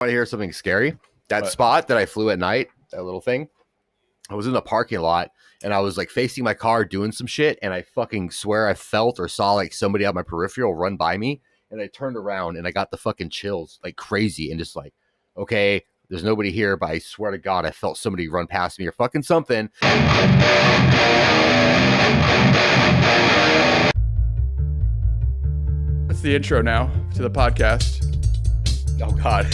Want to hear something scary? That What? spot that I flew at night, that little thing, I was in the parking lot and I was like facing my car doing some shit, and I fucking swear I felt or saw like somebody out my peripheral run by me, and I turned around and I got the fucking chills like crazy, and just like, okay, there's nobody here, but I swear to God, I felt somebody run past me or fucking something. That's the intro now to the podcast. Oh God,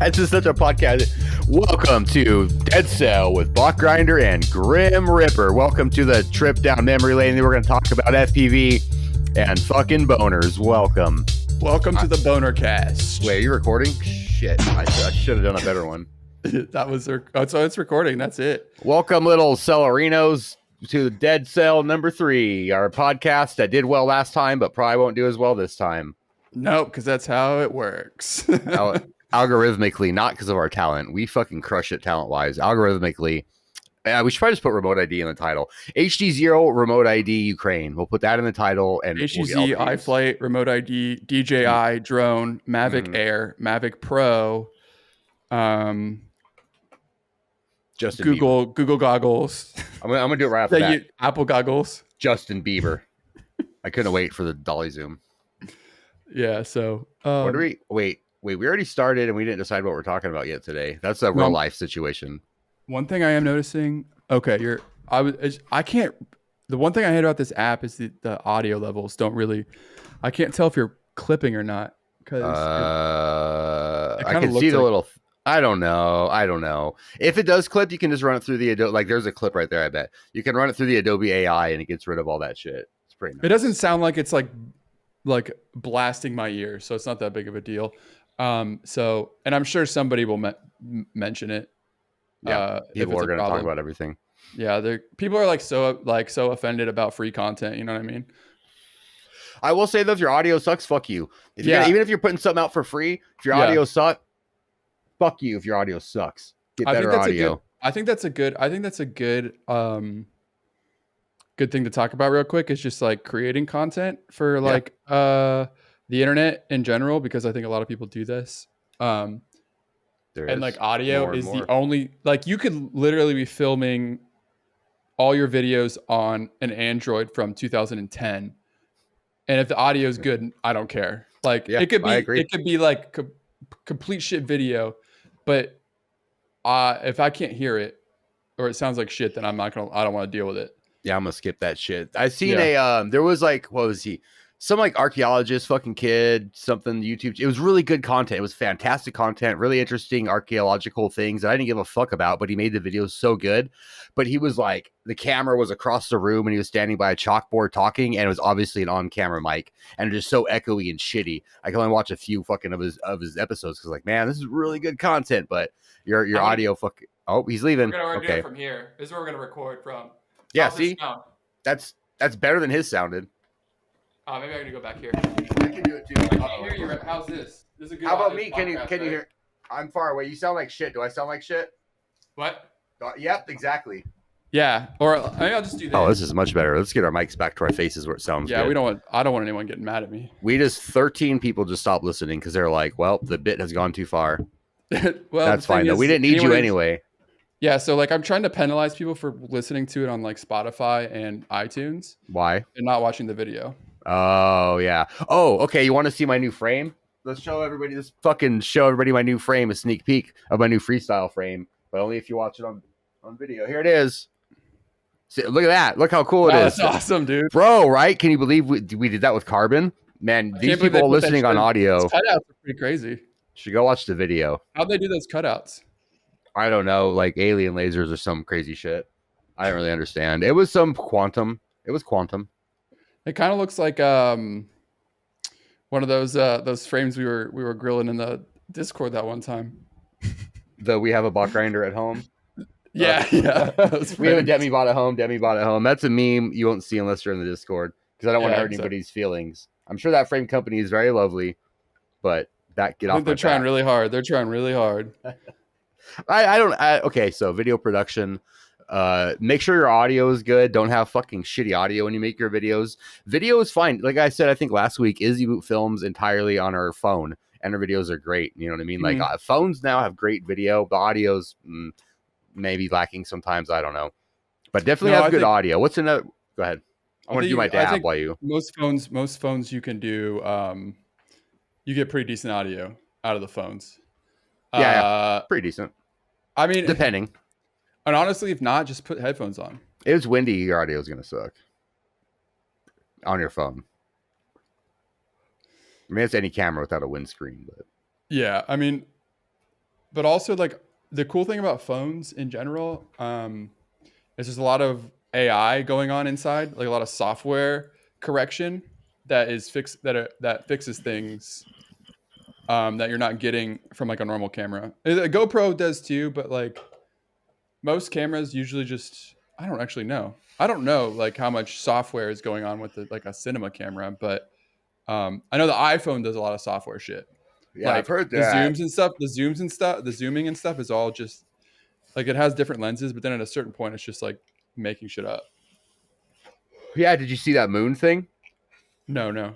this is such a podcast. Welcome to Dead Cell with Botgrinder and Grim Ripper. Welcome to the trip down memory lane. We're going to talk about FPV and fucking boners. Welcome. Welcome to the Boner Cast. Wait, are you recording? Shit, I should have done a better one. That was so it's recording. That's it. Welcome, little Cellarinos, to Dead Cell number 3, our podcast that did well last time, but probably won't do as well this time. Nope, because that's how it works. Algorithmically, not because of our talent. We fucking crush it talent-wise. Algorithmically, we should probably just put remote ID in the title. HD0 remote ID Ukraine. We'll put that in the title. And HTZ, iFlight, remote ID, DJI, drone, Mavic Air, Mavic Pro, Justin Google goggles. I'm gonna do it right after that. Apple goggles. Justin Bieber. I couldn't wait for the dolly zoom. Yeah. So what do we wait? We already started and we didn't decide what we're talking about yet today. That's a real life situation. One thing I am noticing. Okay, I can't. The one thing I hate about this app is the audio levels don't really. I can't tell if you're clipping or not because I can see the little. I don't know. If it does clip, you can just run it through the Adobe. Like there's a clip right there. I bet you can run it through the Adobe AI and it gets rid of all that shit. It's pretty nice. It doesn't sound like it's like blasting my ear, so it's not that big of a deal. So, and I'm sure somebody will mention it. Yeah, people are going to talk about everything. Yeah, people are so offended about free content. You know what I mean? I will say though, if your audio sucks, fuck you. Even if you're putting something out for free, if your audio sucks, fuck you. If your audio sucks, get better audio. I think that's a good good thing to talk about real quick. Is just like creating content for the internet in general, because I think a lot of people do this. And like audio is the only, like you could literally be filming all your videos on an Android from 2010. And if the audio is good, I don't care. Like it could be like complete shit video, but if I can't hear it or it sounds like shit, then I don't want to deal with it. Yeah, I'm gonna skip that shit. I seen there was like, what was he? Some like archaeologist fucking kid, something YouTube. It was really good content. It was fantastic content, really interesting archaeological things that I didn't give a fuck about, but he made the videos so good. But he was like, the camera was across the room and he was standing by a chalkboard talking, and it was obviously an on-camera mic, and just so echoey and shitty. I can only watch a few fucking of his episodes because like, man, this is really good content, but your audio fucking. Oh, he's leaving. We're gonna do it from here. This is where we're gonna record from. Yeah, see, that's better than his sounded. Oh, maybe I can go back here. I can do it too. I can't hear you. How's this? This is a good. How about me? Can you hear? I'm far away. You sound like shit. Do I sound like shit? What? Yep, exactly. Yeah. Or maybe I'll just do that. Oh, this is much better. Let's get our mics back to our faces where it sounds good. Yeah, I don't want anyone getting mad at me. 13 people just stopped listening because they're like, well, the bit has gone too far. Well, that's fine though. We didn't need you anyway. Yeah, so like I'm trying to penalize people for listening to it on like Spotify and iTunes. Why? And not watching the video. Oh, yeah. Oh, okay. You want to see my new frame? Let's show everybody my new frame, a sneak peek of my new freestyle frame, but only if you watch it on video. Here it is. See, look at that. Look how cool it is. That's awesome, dude. Bro, right? Can you believe we did that with carbon? Man, these people listening on audio. Those cutouts are pretty crazy. Should go watch the video. How'd they do those cutouts? I don't know, like alien lasers or some crazy shit. I don't really understand. It was some quantum. It was quantum. It kind of looks like one of those frames we were grilling in the Discord that one time. We have a Botgrinder at home. Yeah. We have a Demi bot at home. That's a meme you won't see unless you're in the Discord, because I don't want to hurt anybody's feelings. I'm sure that frame company is very lovely, but they're trying really hard. Okay, so video production. Make sure your audio is good. Don't have fucking shitty audio when you make your videos. Video is fine. Like I said, I think last week, Izzy Boot films entirely on her phone, and her videos are great. You know what I mean? Like phones now have great video, but audio's maybe lacking sometimes. I don't know, but definitely have good audio. What's another? Go ahead. I want to do my dab while you. Most phones you can do. You get pretty decent audio out of the phones. Yeah, pretty decent. I mean, depending. And honestly, if not, just put headphones on. If it's windy, your audio is gonna suck on your phone. I mean, it's any camera without a windscreen, but yeah, I mean, but also like the cool thing about phones in general, is there's a lot of AI going on inside, like a lot of software correction that fixes things that you're not getting from like a normal camera. A GoPro does too, but like most cameras usually just I don't actually know. I don't know like how much software is going on with like a cinema camera, but I know the iPhone does a lot of software shit. Yeah, like, I've heard that. The zooming and stuff is all just like it has different lenses, but then at a certain point, it's just like making shit up. Yeah, did you see that moon thing? No.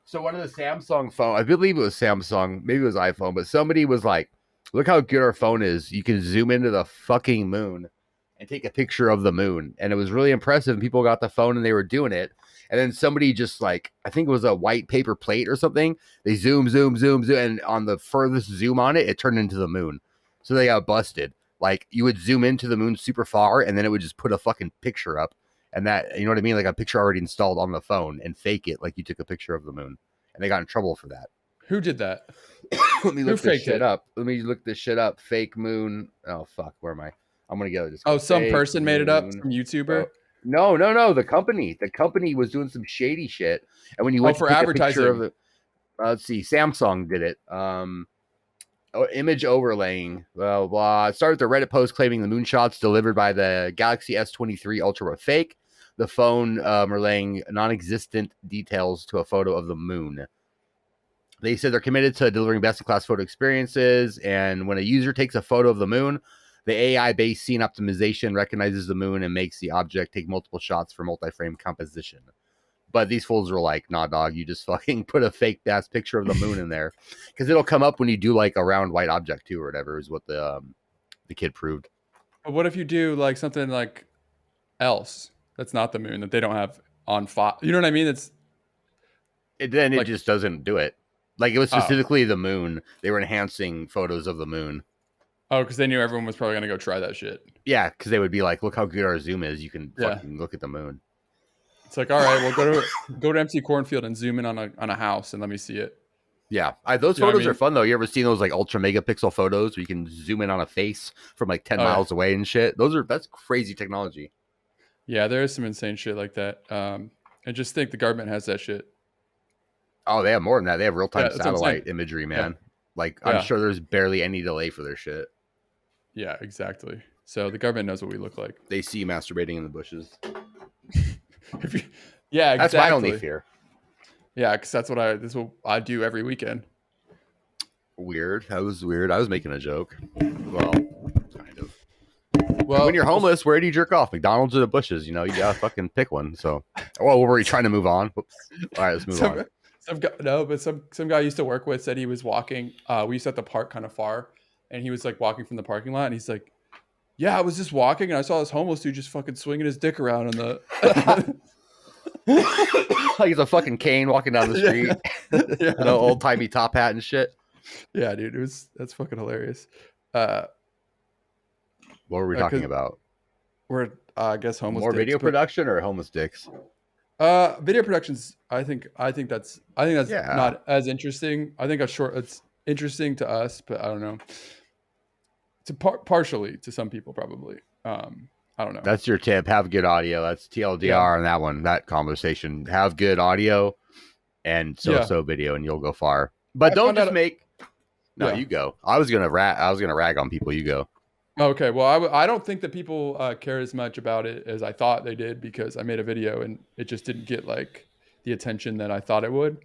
So one of the Samsung phone, I believe it was Samsung, maybe it was iPhone, but somebody was like, "Look how good our phone is! You can zoom into the fucking moon and take a picture of the moon," and it was really impressive. And people got the phone and they were doing it. And then somebody just like, I think it was a white paper plate or something. They zoom, and on the furthest zoom on it, it turned into the moon. So they got busted. Like you would zoom into the moon super far, and then it would just put a fucking picture up, and that, you know what I mean, like a picture already installed on the phone, and fake it like you took a picture of the moon. And they got in trouble for that. Who did that? Let me look this shit up. Let me look this shit up. Fake moon. Oh fuck, where am I? I'm gonna get it. Oh, some person made it up. Some YouTuber. No. The company was doing some shady shit, and when you went for advertising, of it, let's see, Samsung did it. Image overlaying. Blah, blah. It started with a Reddit post claiming the moonshots delivered by the Galaxy S23 Ultra were fake. The phone relaying non-existent details to a photo of the moon. They said they're committed to delivering best-in-class photo experiences, and when a user takes a photo of the moon, the AI-based scene optimization recognizes the moon and makes the object take multiple shots for multi-frame composition. But these fools were like, nah, dog, you just fucking put a fake-ass picture of the moon in there. Because it'll come up when you do like a round white object too, or whatever, is what the kid proved. But what if you do like something like else that's not the moon, that they don't have on file? You know what I mean? It just doesn't do it. Like it was specifically the moon. They were enhancing photos of the moon. Oh, because they knew everyone was probably going to go try that shit. Yeah, because they would be like, look how good our zoom is. You can fucking look at the moon. It's like, all right, well, go to empty cornfield and zoom in on a house and let me see it. Yeah, those photos are fun though. You ever seen those like ultra megapixel photos where you can zoom in on a face from like 10 miles away and shit? That's crazy technology. Yeah, there is some insane shit like that. I just think the government has that shit. Oh, they have more than that. They have real-time satellite imagery, man. Yeah. Like, I'm sure there's barely any delay for their shit. Yeah, exactly. So the government knows what we look like. They see you masturbating in the bushes. Yeah, exactly. That's my only fear. Yeah, because that's what I do every weekend. Weird. That was weird. I was making a joke. Well, kind of. Well, when you're homeless, where do you jerk off? McDonald's or the bushes? You know, you gotta fucking pick one. So, were we trying to move on? Whoops. All right, let's move on. Some guy I used to work with said he was walking. We used to have to park kind of far, and he was like walking from the parking lot, and he's like, "Yeah, I was just walking, and I saw this homeless dude just fucking swinging his dick around on the." Like he's a fucking cane walking down the street. Yeah. No old timey top hat and shit. Yeah, dude, that's fucking hilarious. What were we talking about? We're I guess homeless. More video production or homeless dicks? Video productions. I think that's not as interesting. I think it's interesting to us, but I don't know. To partially to some people probably. I don't know. That's your tip. Have good audio. That's TLDR on that one. That conversation. Have good audio and so video, and you'll go far. But don't just make. No, you go. I was gonna rag on people. You go. Okay. Well, I don't think that people care as much about it as I thought they did, because I made a video and it just didn't get like the attention that I thought it would.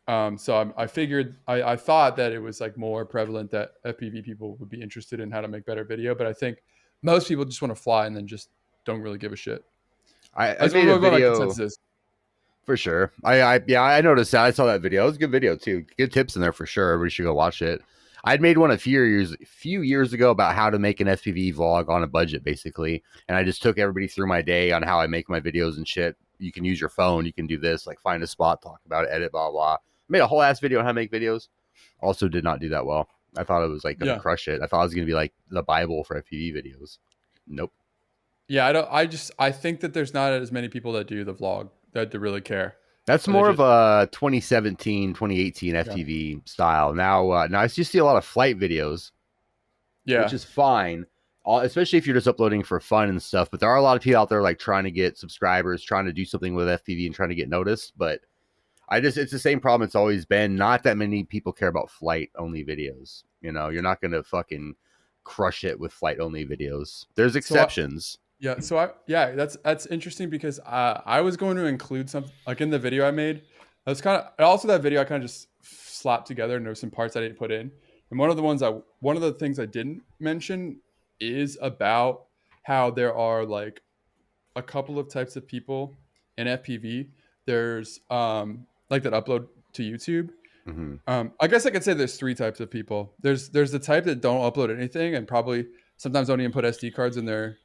So I figured I thought that it was like more prevalent that FPV people would be interested in how to make better video, but I think most people just want to fly and then just don't really give a shit. I made a video For sure. I noticed that. I saw that video. It was a good video too. Good tips in there for sure. Everybody should go watch it. I'd made one a few years ago about how to make an FPV vlog on a budget, basically. And I just took everybody through my day on how I make my videos and shit. You can use your phone. You can do this, like find a spot, talk about it, edit, blah, blah. Made a whole ass video on how to make videos. Also did not do that well. I thought it was like going to crush it. I thought it was going to be like the Bible for FPV videos. Nope. Yeah, I think that there's not as many people that do the vlog that really care. That's more of a 2017, 2018 FPV style. Now I just see a lot of flight videos, which is fine, especially if you're just uploading for fun and stuff. But there are a lot of people out there like trying to get subscribers, trying to do something with FPV and trying to get noticed. But it's the same problem it's always been. Not that many people care about flight only videos. You know, you're not going to fucking crush it with flight only videos. There's exceptions. That's interesting because I was going to include something like in the video I made. That's also that video I kind of just slapped together, and there were some parts I didn't put in. And one of the things I didn't mention is about how there are like a couple of types of people in FPV. There's like that upload to YouTube. Mm-hmm. I guess I could say there's three types of people. There's the type that don't upload anything and probably sometimes don't even put SD cards in their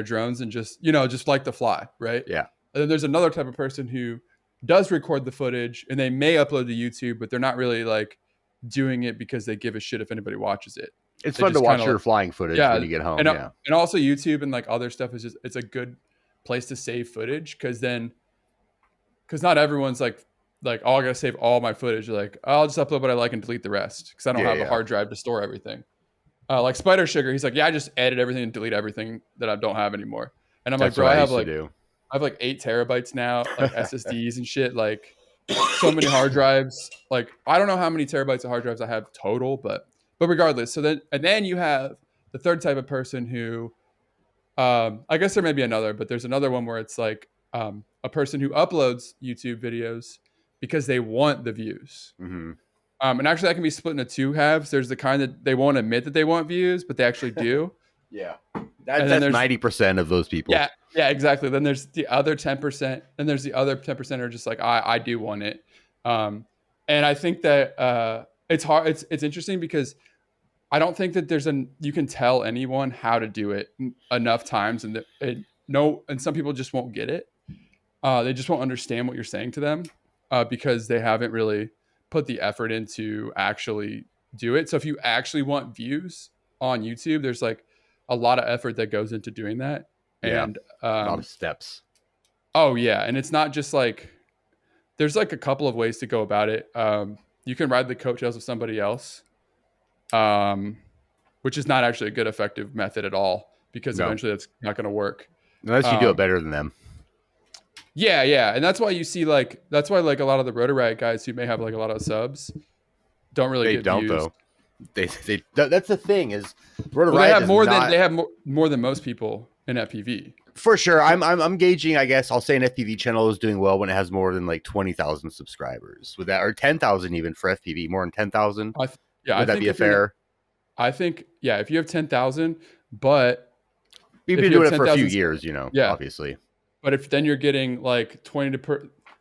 drones and just like to fly, right? Yeah. And then there's another type of person who does record the footage and they may upload to YouTube, but they're not really like doing it because they give a shit if anybody watches it. It's fun to watch your flying footage when you get home. And also YouTube and like other stuff is it's a good place to save footage because not everyone's like, oh, I gotta save all my footage. Like, I'll just upload what I like and delete the rest because I don't have a hard drive to store everything. Like Spider Sugar, he's like, yeah, I just edit everything and delete everything that I don't have anymore. And I'm like, bro, I have like 8 terabytes now, like SSDs and shit, like so many hard drives. Like, I don't know how many terabytes of hard drives I have total, but regardless. So then you have the third type of person who, I guess there may be another, but there's another one where it's like a person who uploads YouTube videos because they want the views. Mm-hmm. And actually that can be split into two halves. There's the kind that they won't admit that they want views, but they actually do. Yeah. That's 90% of those people. Yeah, exactly. Then there's the other 10%. Then there's the other 10% are just like, I do want it. And I think that it's hard. It's interesting because I don't think that you can tell anyone how to do it enough times. And some people just won't get it. They just won't understand what you're saying to them because they haven't really put the effort into actually do it. So if you actually want views on YouTube, there's like a lot of effort that goes into doing that. Yeah, and a lot of steps. Oh yeah. And it's not just like, there's like a couple of ways to go about it. You can ride the coattails of somebody else, which is not actually a good effective method at all because eventually that's not going to work. Unless you do it better than them. Yeah. And that's why you see like a lot of the Rotor Riot guys who may have like a lot of subs don't really get views. Though. They that's the thing is Rotor Riot they have more than most people in FPV. For sure. I'm gauging, I guess I'll say an FPV channel is doing well when it has more than like 20,000 subscribers with that, or 10,000 even for FPV, more than 10,000. Would that be fair? I think, if you have 10,000, but you've been doing it for a few years, obviously. But if then you're getting like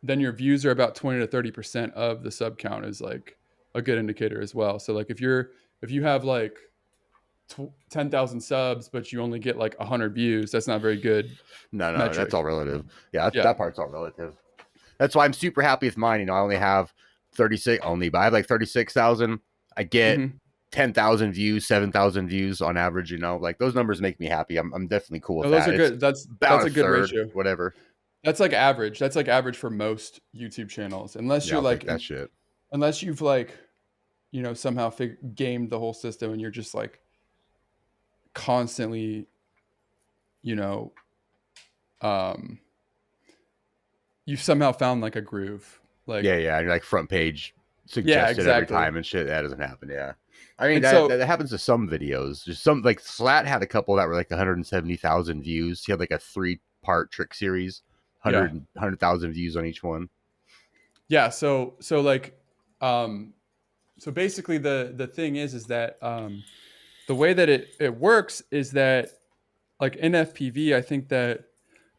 then your views are about 20 to 30% of the sub count is like a good indicator as well. So like if you have like 10,000 subs, but you only get like 100 views, that's not very good. No, that's all relative. Yeah, that part's all relative. That's why I'm super happy with mine. I only have 36 but I have like 36,000. I get 10,000 views, 7,000 views on average. Like those numbers make me happy. I'm definitely cool with that. Those are good. That's a good ratio. Whatever. That's like average. That's like average for most YouTube channels, unless you're like that shit. Unless you've like, somehow gamed the whole system and you're just like constantly, you've somehow found like a groove. Like and you're like front page suggested every time and shit. That doesn't happen. Yeah. I mean, that happens to some videos. Just some, like Slat had a couple that were like 170,000 views. He had like a 3-part trick series, 100,000 views on each one. Yeah. So basically the thing is that the way that it works is that like in FPV, I think that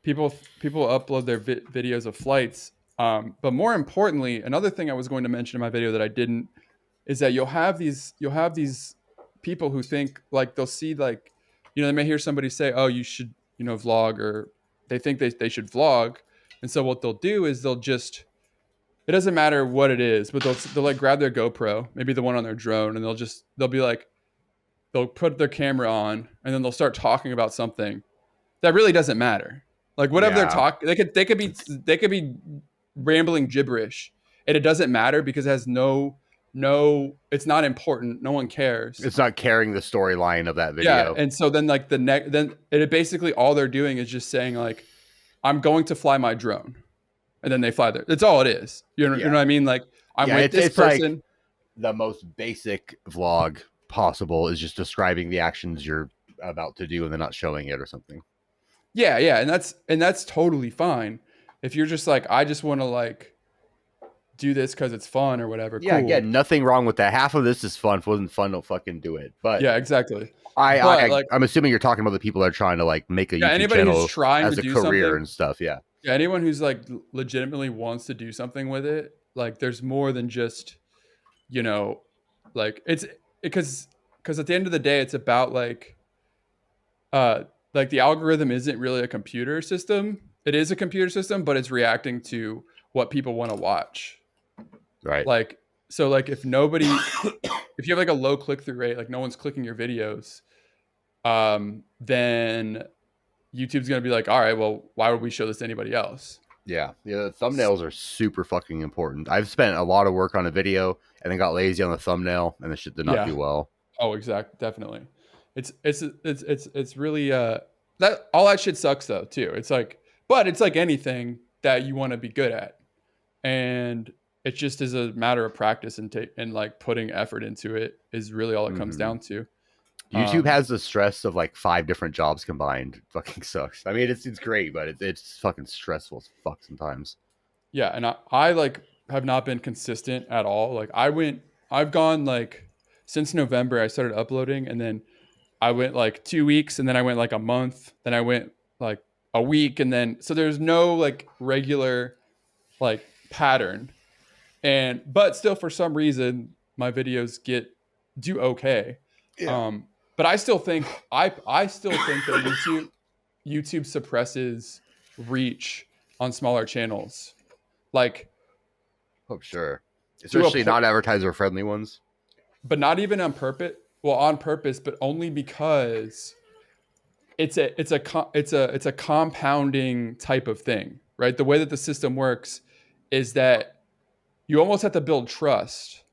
people upload their videos of flights But more importantly, another thing I was going to mention in my video that I didn't is that you'll have these people who think like they'll see like, you know, they may hear somebody say, oh, you should, you know, vlog, or they think they should vlog. And so what they'll do is they'll just, it doesn't matter what it is, but they'll like grab their GoPro, maybe the one on their drone, and they'll be like, they'll put their camera on and then they'll start talking about something that really doesn't matter. Like whatever they're talking, they could be rambling gibberish, and it doesn't matter because it has no, it's not important. No one cares. It's not carrying the storyline of that video. Yeah, and so then like then it basically all they're doing is just saying like, I'm going to fly my drone, and then they fly there. That's all it is. You know what I mean? Like I'm with this person. Like the most basic vlog possible is just describing the actions you're about to do and then not showing it or something. Yeah, and that's totally fine. If you're just like, I just want to like do this because it's fun or whatever. Yeah, again, nothing wrong with that. Half of this is fun. If it wasn't fun, don't fucking do it. But yeah, exactly. I'm assuming you're talking about the people that are trying to like make a YouTube channel as a career and stuff. Yeah. Yeah, anyone who's like legitimately wants to do something with it, like there's more than just, you know, like it's because at the end of the day, it's about like the algorithm isn't really a computer system. It is a computer system, but it's reacting to what people want to watch. Right. Like, so like if nobody, if you have like a low click-through rate, like no one's clicking your videos, then YouTube's going to be like, all right, well, why would we show this to anybody else? Yeah. The thumbnails are super fucking important. I've spent a lot of work on a video and then got lazy on the thumbnail and the shit did not do well. Oh, exactly. Definitely. It's really, that all that shit sucks though too. It's like, but it's like anything that you want to be good at. And it just is a matter of practice and like putting effort into it is really all it comes down to. YouTube has the stress of like 5 different jobs combined. It fucking sucks. I mean, it's great, but it's fucking stressful as fuck sometimes. Yeah, and I like have not been consistent at all. Like I've gone like since November I started uploading, and then I went like 2 weeks, and then I went like a month, then I went like a week, and then so there's no like regular like pattern. But still for some reason my videos do okay. Yeah. But I still think that YouTube suppresses reach on smaller channels. Like, oh sure, especially not advertiser friendly ones. But not even on purpose. Well, on purpose, but only because it's a compounding type of thing, right? The way that the system works is that you almost have to build trust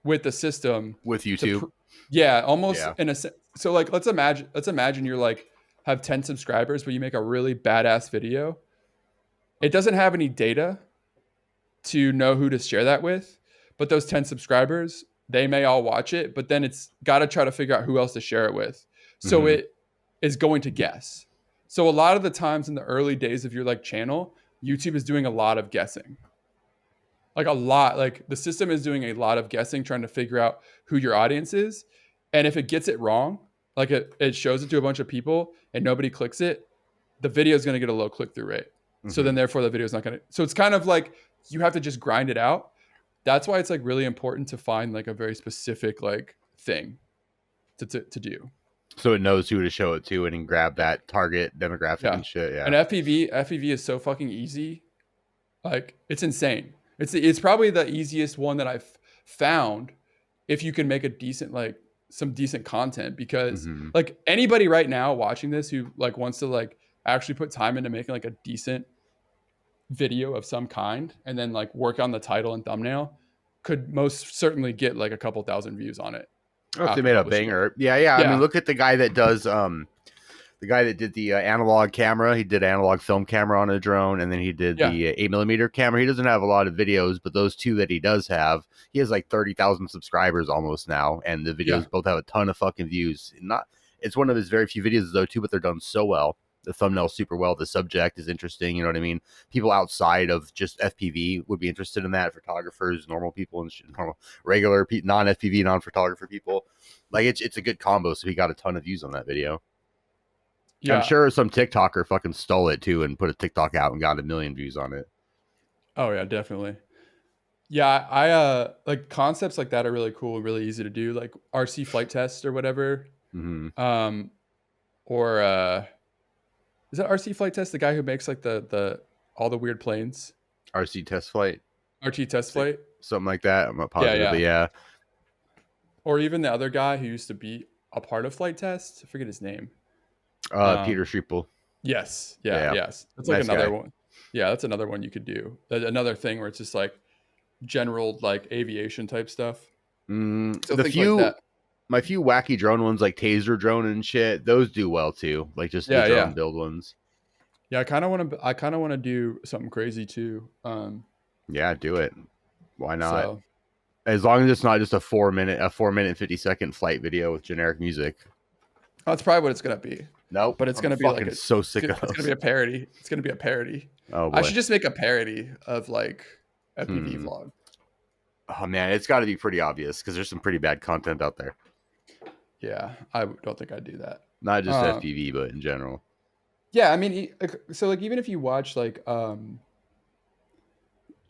with the system with YouTube. In a sense. So like, let's imagine you're like have 10 subscribers, but you make a really badass video. It doesn't have any data to know who to share that with, but those 10 subscribers, they may all watch it, but then it's got to try to figure out who else to share it with. So it is going to guess. So a lot of the times in the early days of your like channel, YouTube is doing a lot of guessing. Like the system is doing a lot of guessing, trying to figure out who your audience is. And if it gets it wrong, like it shows it to a bunch of people and nobody clicks it, the video is going to get a low click-through rate. So then therefore the video is not going to, so it's kind of like you have to just grind it out. That's why it's like really important to find like a very specific like thing to do. So it knows who to show it to and then grab that target demographic and shit. Yeah. And FPV is so fucking easy. Like it's insane. It's probably the easiest one that I've found if you can make some decent content, because like anybody right now watching this who like wants to like actually put time into making like a decent video of some kind and then like work on the title and thumbnail could most certainly get like a couple thousand views on it. Oh, if they made a banger. Yeah. I mean, look at the guy that does the guy that did the analog camera. He did analog film camera on a drone, and then he did the 8mm camera. He doesn't have a lot of videos, but those 2 that he does have, he has like 30,000 subscribers almost now, and the videos both have a ton of fucking views. It's one of his very few videos though too, but they're done so well. The thumbnail super well. The subject is interesting. You know what I mean? People outside of just FPV would be interested in that. Photographers, normal people, and regular non-FPV, non-photographer people. Like it's a good combo. So he got a ton of views on that video. Yeah. I'm sure some TikToker fucking stole it too and put a TikTok out and got 1 million views on it. Oh yeah, definitely. Yeah, I like concepts like that are really cool, really easy to do, like RC flight test or whatever. Mm-hmm. Um, or is that RC flight test the guy who makes like the all the weird planes? RC test flight, RT test flight. something like that. I'm not Yeah, positive, but yeah. yeah. Or even the other guy who used to be a part of flight test. I forget his name. Peter Schriepel. Yes. Yeah. Yeah, Yes. That's like nice another guy. one. Yeah, that's another one you could do. Another thing where it's just like general like aviation type stuff. So The think like few that. my few wacky drone ones like taser drone and shit, those do well too. Like just the Yeah, drone yeah. build ones. Yeah, I kind of want to. I kind of want to do something crazy too. Yeah, do it. Why not? So As long as it's not just a 4 minute and 50-second flight video with generic music. that's probably what it's gonna be. Nope. But it's I'm gonna be like fucking a. so sick of It's gonna be those. a parody. It's gonna be a parody. Oh I boy. should just make a parody of like FPV Hmm. vlog. Oh man, it's got to be pretty obvious because there's some pretty bad content out there. Yeah, I don't think I'd do that. Not just FPV, but in general. Yeah, I mean, so like even if you watch like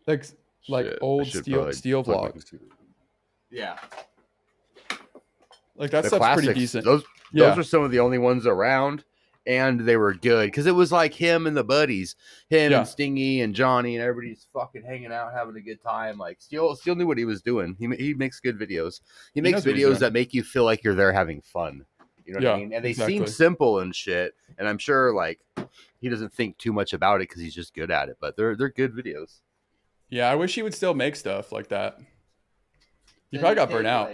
Shit, I old should steel probably steel plug my vlogs, computer. Yeah, like that the stuff's pretty classics. decent. Those Yeah, are some of the only ones around, and they were good because it was like him and the buddies, him and yeah, Stingy and Johnny, and everybody's fucking hanging out, having a good time. Like Steel knew what he was doing. He makes good videos. He he makes knows what he's videos doing. that make you feel like you're there having fun. You know what I Yeah, mean? And they seem exactly. simple and shit. And I'm sure like he doesn't think too much about it because he's just good at it. But they're good videos. Yeah, I wish he would still make stuff like that. He Then probably you got burnt out.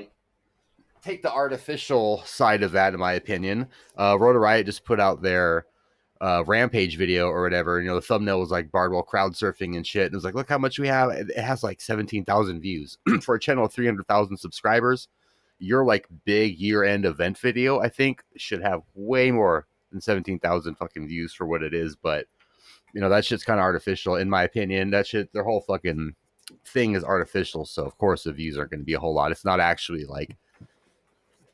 take the artificial side of that, in my opinion. Rotor Riot just put out their Rampage video or whatever. You know, the thumbnail was like Bardwell crowd surfing and shit. And it was like, look how much we have. It has like 17,000 views for a channel of 300,000 subscribers. Your like big year end event video, I think, should have way more than 17,000 fucking views for what it is. But you know, that shit's kind of artificial, in my opinion. That shit, their whole fucking thing is artificial. So of course the views aren't going to be a whole lot. It's not actually like,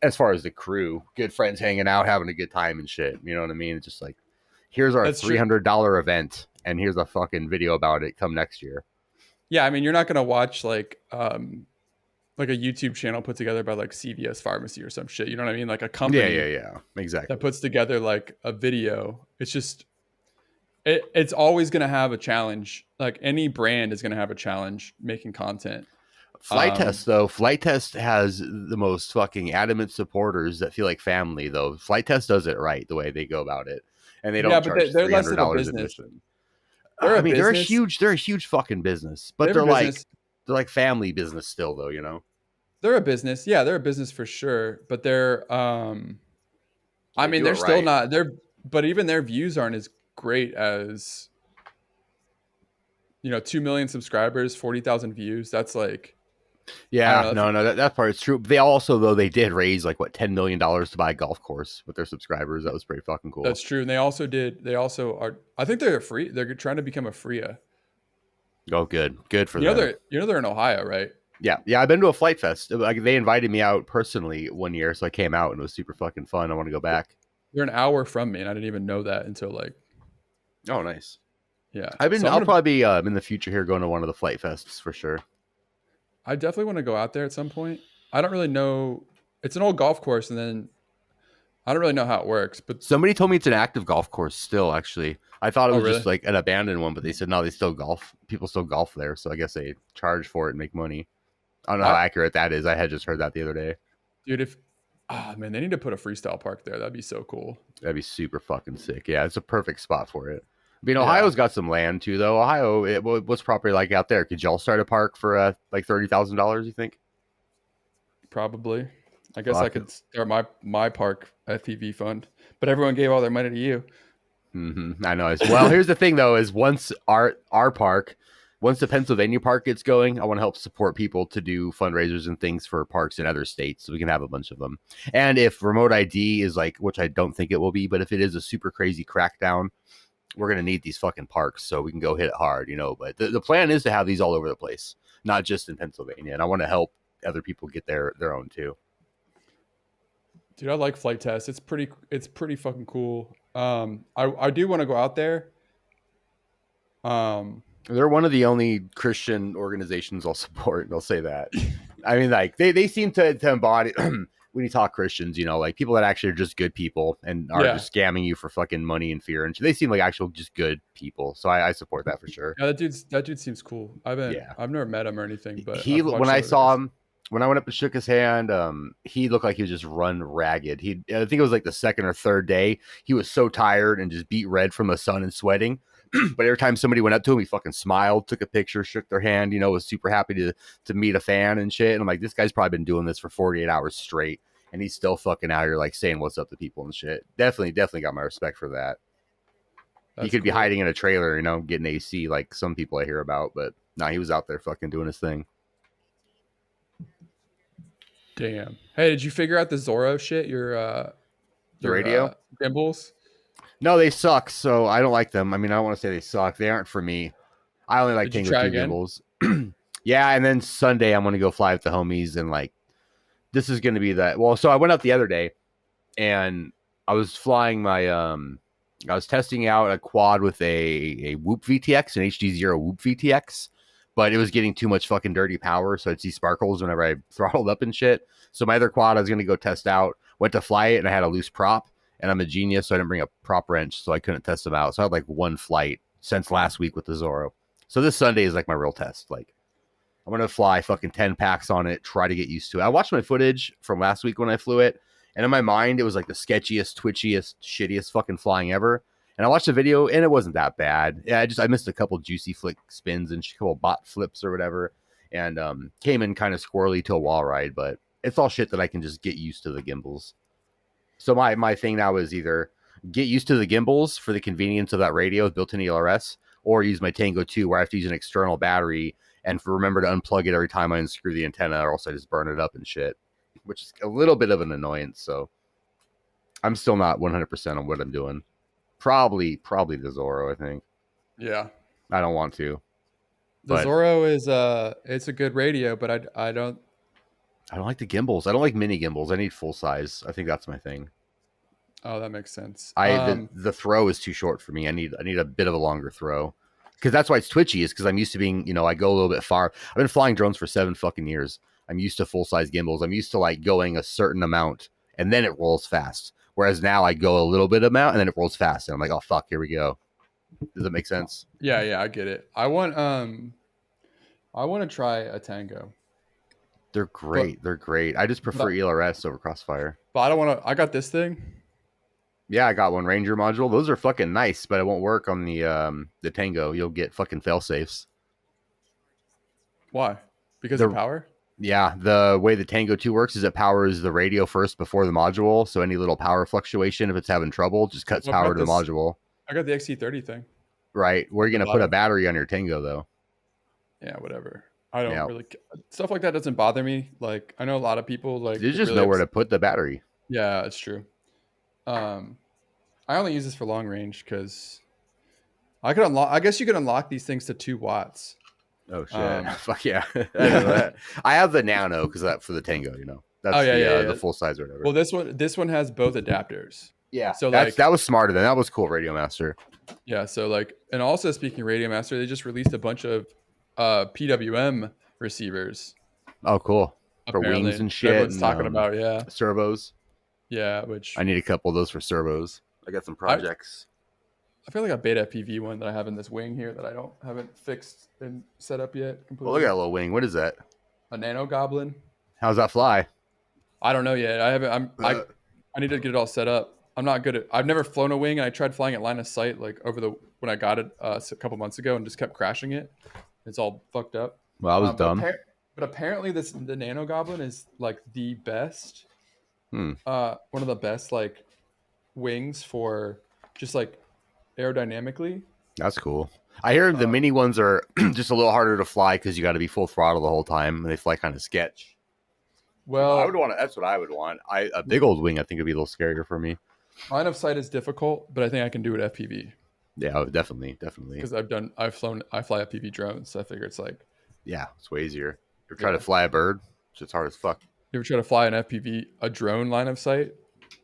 as far as the crew, good friends hanging out, having a good time and shit. You know what I mean? It's just like, here's our That's true. $300 event, and here's a fucking video about it. Come next year. Yeah, I mean, you're not gonna watch like a YouTube channel put together by like CVS Pharmacy or some shit. You know what I mean? Like a company Yeah. Exactly. that puts together like a video. It's just it's always gonna have a challenge. Like any brand is gonna have a challenge making content. Flight Test, though. Flight Test has the most fucking adamant supporters that feel like family, though. Flight Test does it right the way they go about it, and they Yeah, don't but charge they're three less hundred of a dollars business. admission. They're I a mean, business. they're a huge fucking business, but They're a business. they're like family business still, though. You know, They're a business. Yeah, they're a business for sure. But they're I they mean, do it they're still right. not they're but even their views aren't as great as 2 million subscribers, 40,000 views. That's like I don't Yeah, know. no, that part is true. They also, though, they did raise like what $10 million to buy a golf course with their subscribers. That was pretty fucking cool. That's true. And they also are I think they're free. They're trying to become a FRIA. Oh, good for them. They're in Ohio, right? Yeah. I've been to a flight fest. Like they invited me out personally one year, so I came out and it was super fucking fun. I want to go back. They're an hour from me, and I didn't even know that until like Oh, nice. yeah. So I'll probably be in the future here going to one of the flight fests for sure. I definitely want to go out there at some point. I don't really know. It's an old golf course, and then I don't really know how it works. But Somebody told me it's an active golf course still. Actually, I thought it oh, was really? just like an abandoned one, but they said no, they still golf. People still golf there, so I guess they charge for it and make money. I don't know how accurate that is. I had just heard that the other day. Dude, if man, they need to put a freestyle park there. That'd be so cool. That'd be super fucking sick. Yeah, it's a perfect spot for it. I mean, Ohio's got some land too, though. Ohio, what's property like out there? Could y'all start a park for like $30,000? You think? Probably. I guess I could start my park FPV fund, but everyone gave all their money to you. Mm-hmm. I know. Well, here's the thing, though: is once our park, once the Pennsylvania park gets going, I want to help support people to do fundraisers and things for parks in other states, so we can have a bunch of them. And if remote ID is like, which I don't think it will be, but if it is a super crazy crackdown, we're gonna need these fucking parks so we can go hit it hard, you know. But the plan is to have these all over the place, not just in Pennsylvania. And I want to help other people get their own too. Dude, I like flight test. It's pretty fucking cool. I do want to go out there. They're one of the only Christian organizations I'll support. I'll say that. I mean, like they seem to embody when you talk Christians, like people that actually are just good people and are just scamming you for fucking money and fear, and they seem like actual just good people. So I support that for sure. Yeah, that dude seems cool. I've never met him or anything, but when I saw him, when I went up and shook his hand, he looked like he was just run ragged. I think it was like the second or third day. He was so tired and just beat red from the sun and sweating. But every time somebody went up to him, he fucking smiled, took a picture, shook their hand, was super happy to meet a fan and shit. And I'm like, this guy's probably been doing this for 48 hours straight. And he's still fucking out here like saying what's up to people and shit. Definitely got my respect for that. He could be hiding in a trailer, getting AC like some people I hear about. But nah, he was out there fucking doing his thing. Damn. Hey, did you figure out the Zorro shit? Your radio gimbals? No, they suck. So I don't like them. I mean, I don't want to say they suck. They aren't for me. I only like Tango 2 gimbals. Yeah, and then Sunday I'm gonna go fly with the homies, and like this is gonna be that. Well, so I went out the other day, and I was flying my I was testing out a quad with a Whoop VTX, an HD0 Whoop VTX, but it was getting too much fucking dirty power, so I'd see sparkles whenever I throttled up and shit. So my other quad I was gonna go test out, went to fly it, and I had a loose prop. And I'm a genius, so I didn't bring a prop wrench, so I couldn't test them out. So I had like one flight since last week with the Zorro. So this Sunday is like my real test. Like I'm gonna fly fucking 10 packs on it, try to get used to it. I watched my footage from last week when I flew it, and in my mind it was like the sketchiest, twitchiest, shittiest fucking flying ever. And I watched the video, and it wasn't that bad. Yeah, I missed a couple juicy flick spins and a couple bot flips or whatever, and came in kind of squirrely to a wall ride. But it's all shit that I can just get used to the gimbals. So my thing now is either get used to the gimbals for the convenience of that radio with built-in ELRS, or use my Tango 2 where I have to use an external battery and remember to unplug it every time I unscrew the antenna, or else I just burn it up and shit, which is a little bit of an annoyance. So I'm still not 100% on what I'm doing. Probably the Zorro, I think. Yeah. I don't want to. The Zorro is it's a good radio, but I don't like the gimbals. I don't like mini gimbals. I need full size. I think that's my thing. Oh, that makes sense. The throw is too short for me. I need a bit of a longer throw, because that's why it's twitchy. Is because I'm used to being, I go a little bit far. I've been flying drones for 7 fucking years. I'm used to full size gimbals. I'm used to like going a certain amount and then it rolls fast. Whereas now I go a little bit amount and then it rolls fast, and I'm like, oh fuck, here we go. Does that make sense? Yeah, I get it. I want to try a Tango. They're great. They're great. I just prefer ELRS over Crossfire. But I don't want to. I got this thing. Yeah, I got one Ranger module. Those are fucking nice, but it won't work on the Tango. You'll get fucking fail safes. Why? Because of power? Yeah, the way the Tango 2 works is it powers the radio first before the module. So any little power fluctuation, if it's having trouble, just cuts power to the module. I got the XT30 thing. Right. Where are you going to put a battery on your Tango, though? Yeah, whatever. I don't really... Stuff like that doesn't bother me. Like, I know a lot of people... like. You just know where to put the battery. Yeah, it's true. I only use this for long range because I could unlock... I guess you could unlock these things to 2 watts. Oh, shit. Fuck yeah. I have the Nano because for the Tango, That's the full size or whatever. Well, this one has both adapters. Yeah. So that was smarter than that was cool, Radiomaster. Yeah. So like, and also speaking of Radiomaster, they just released a bunch of PWM receivers. Oh, cool. Apparently, for wings and shit. Everyone's talking about, servos. Yeah, which I need a couple of those for servos. I got some projects. I feel like a beta FPV one that I have in this wing here that I haven't fixed and set up yet completely. Well, look at that little wing. What is that? A Nano Goblin. How's that fly? I don't know yet. I haven't. I need to get it all set up. I'm not good at. I've never flown a wing. I tried flying at line of sight like when I got it a couple months ago and just kept crashing it. It's all fucked up. Well, I was dumb. But apparently the Nano Goblin is like the best. One of the best like wings for just like aerodynamically. That's cool. I hear the mini ones are just a little harder to fly because you got to be full throttle the whole time, and they fly kind of sketch. Well, I would want. That's what I would want. A big old wing, I think, would be a little scarier for me. Line of sight is difficult, but I think I can do it FPV. Yeah, definitely. Because I fly FPV drones, so I figure it's like. Yeah, it's way easier. You ever try to fly a bird? It's hard as fuck. You ever try to fly an FPV, a drone line of sight?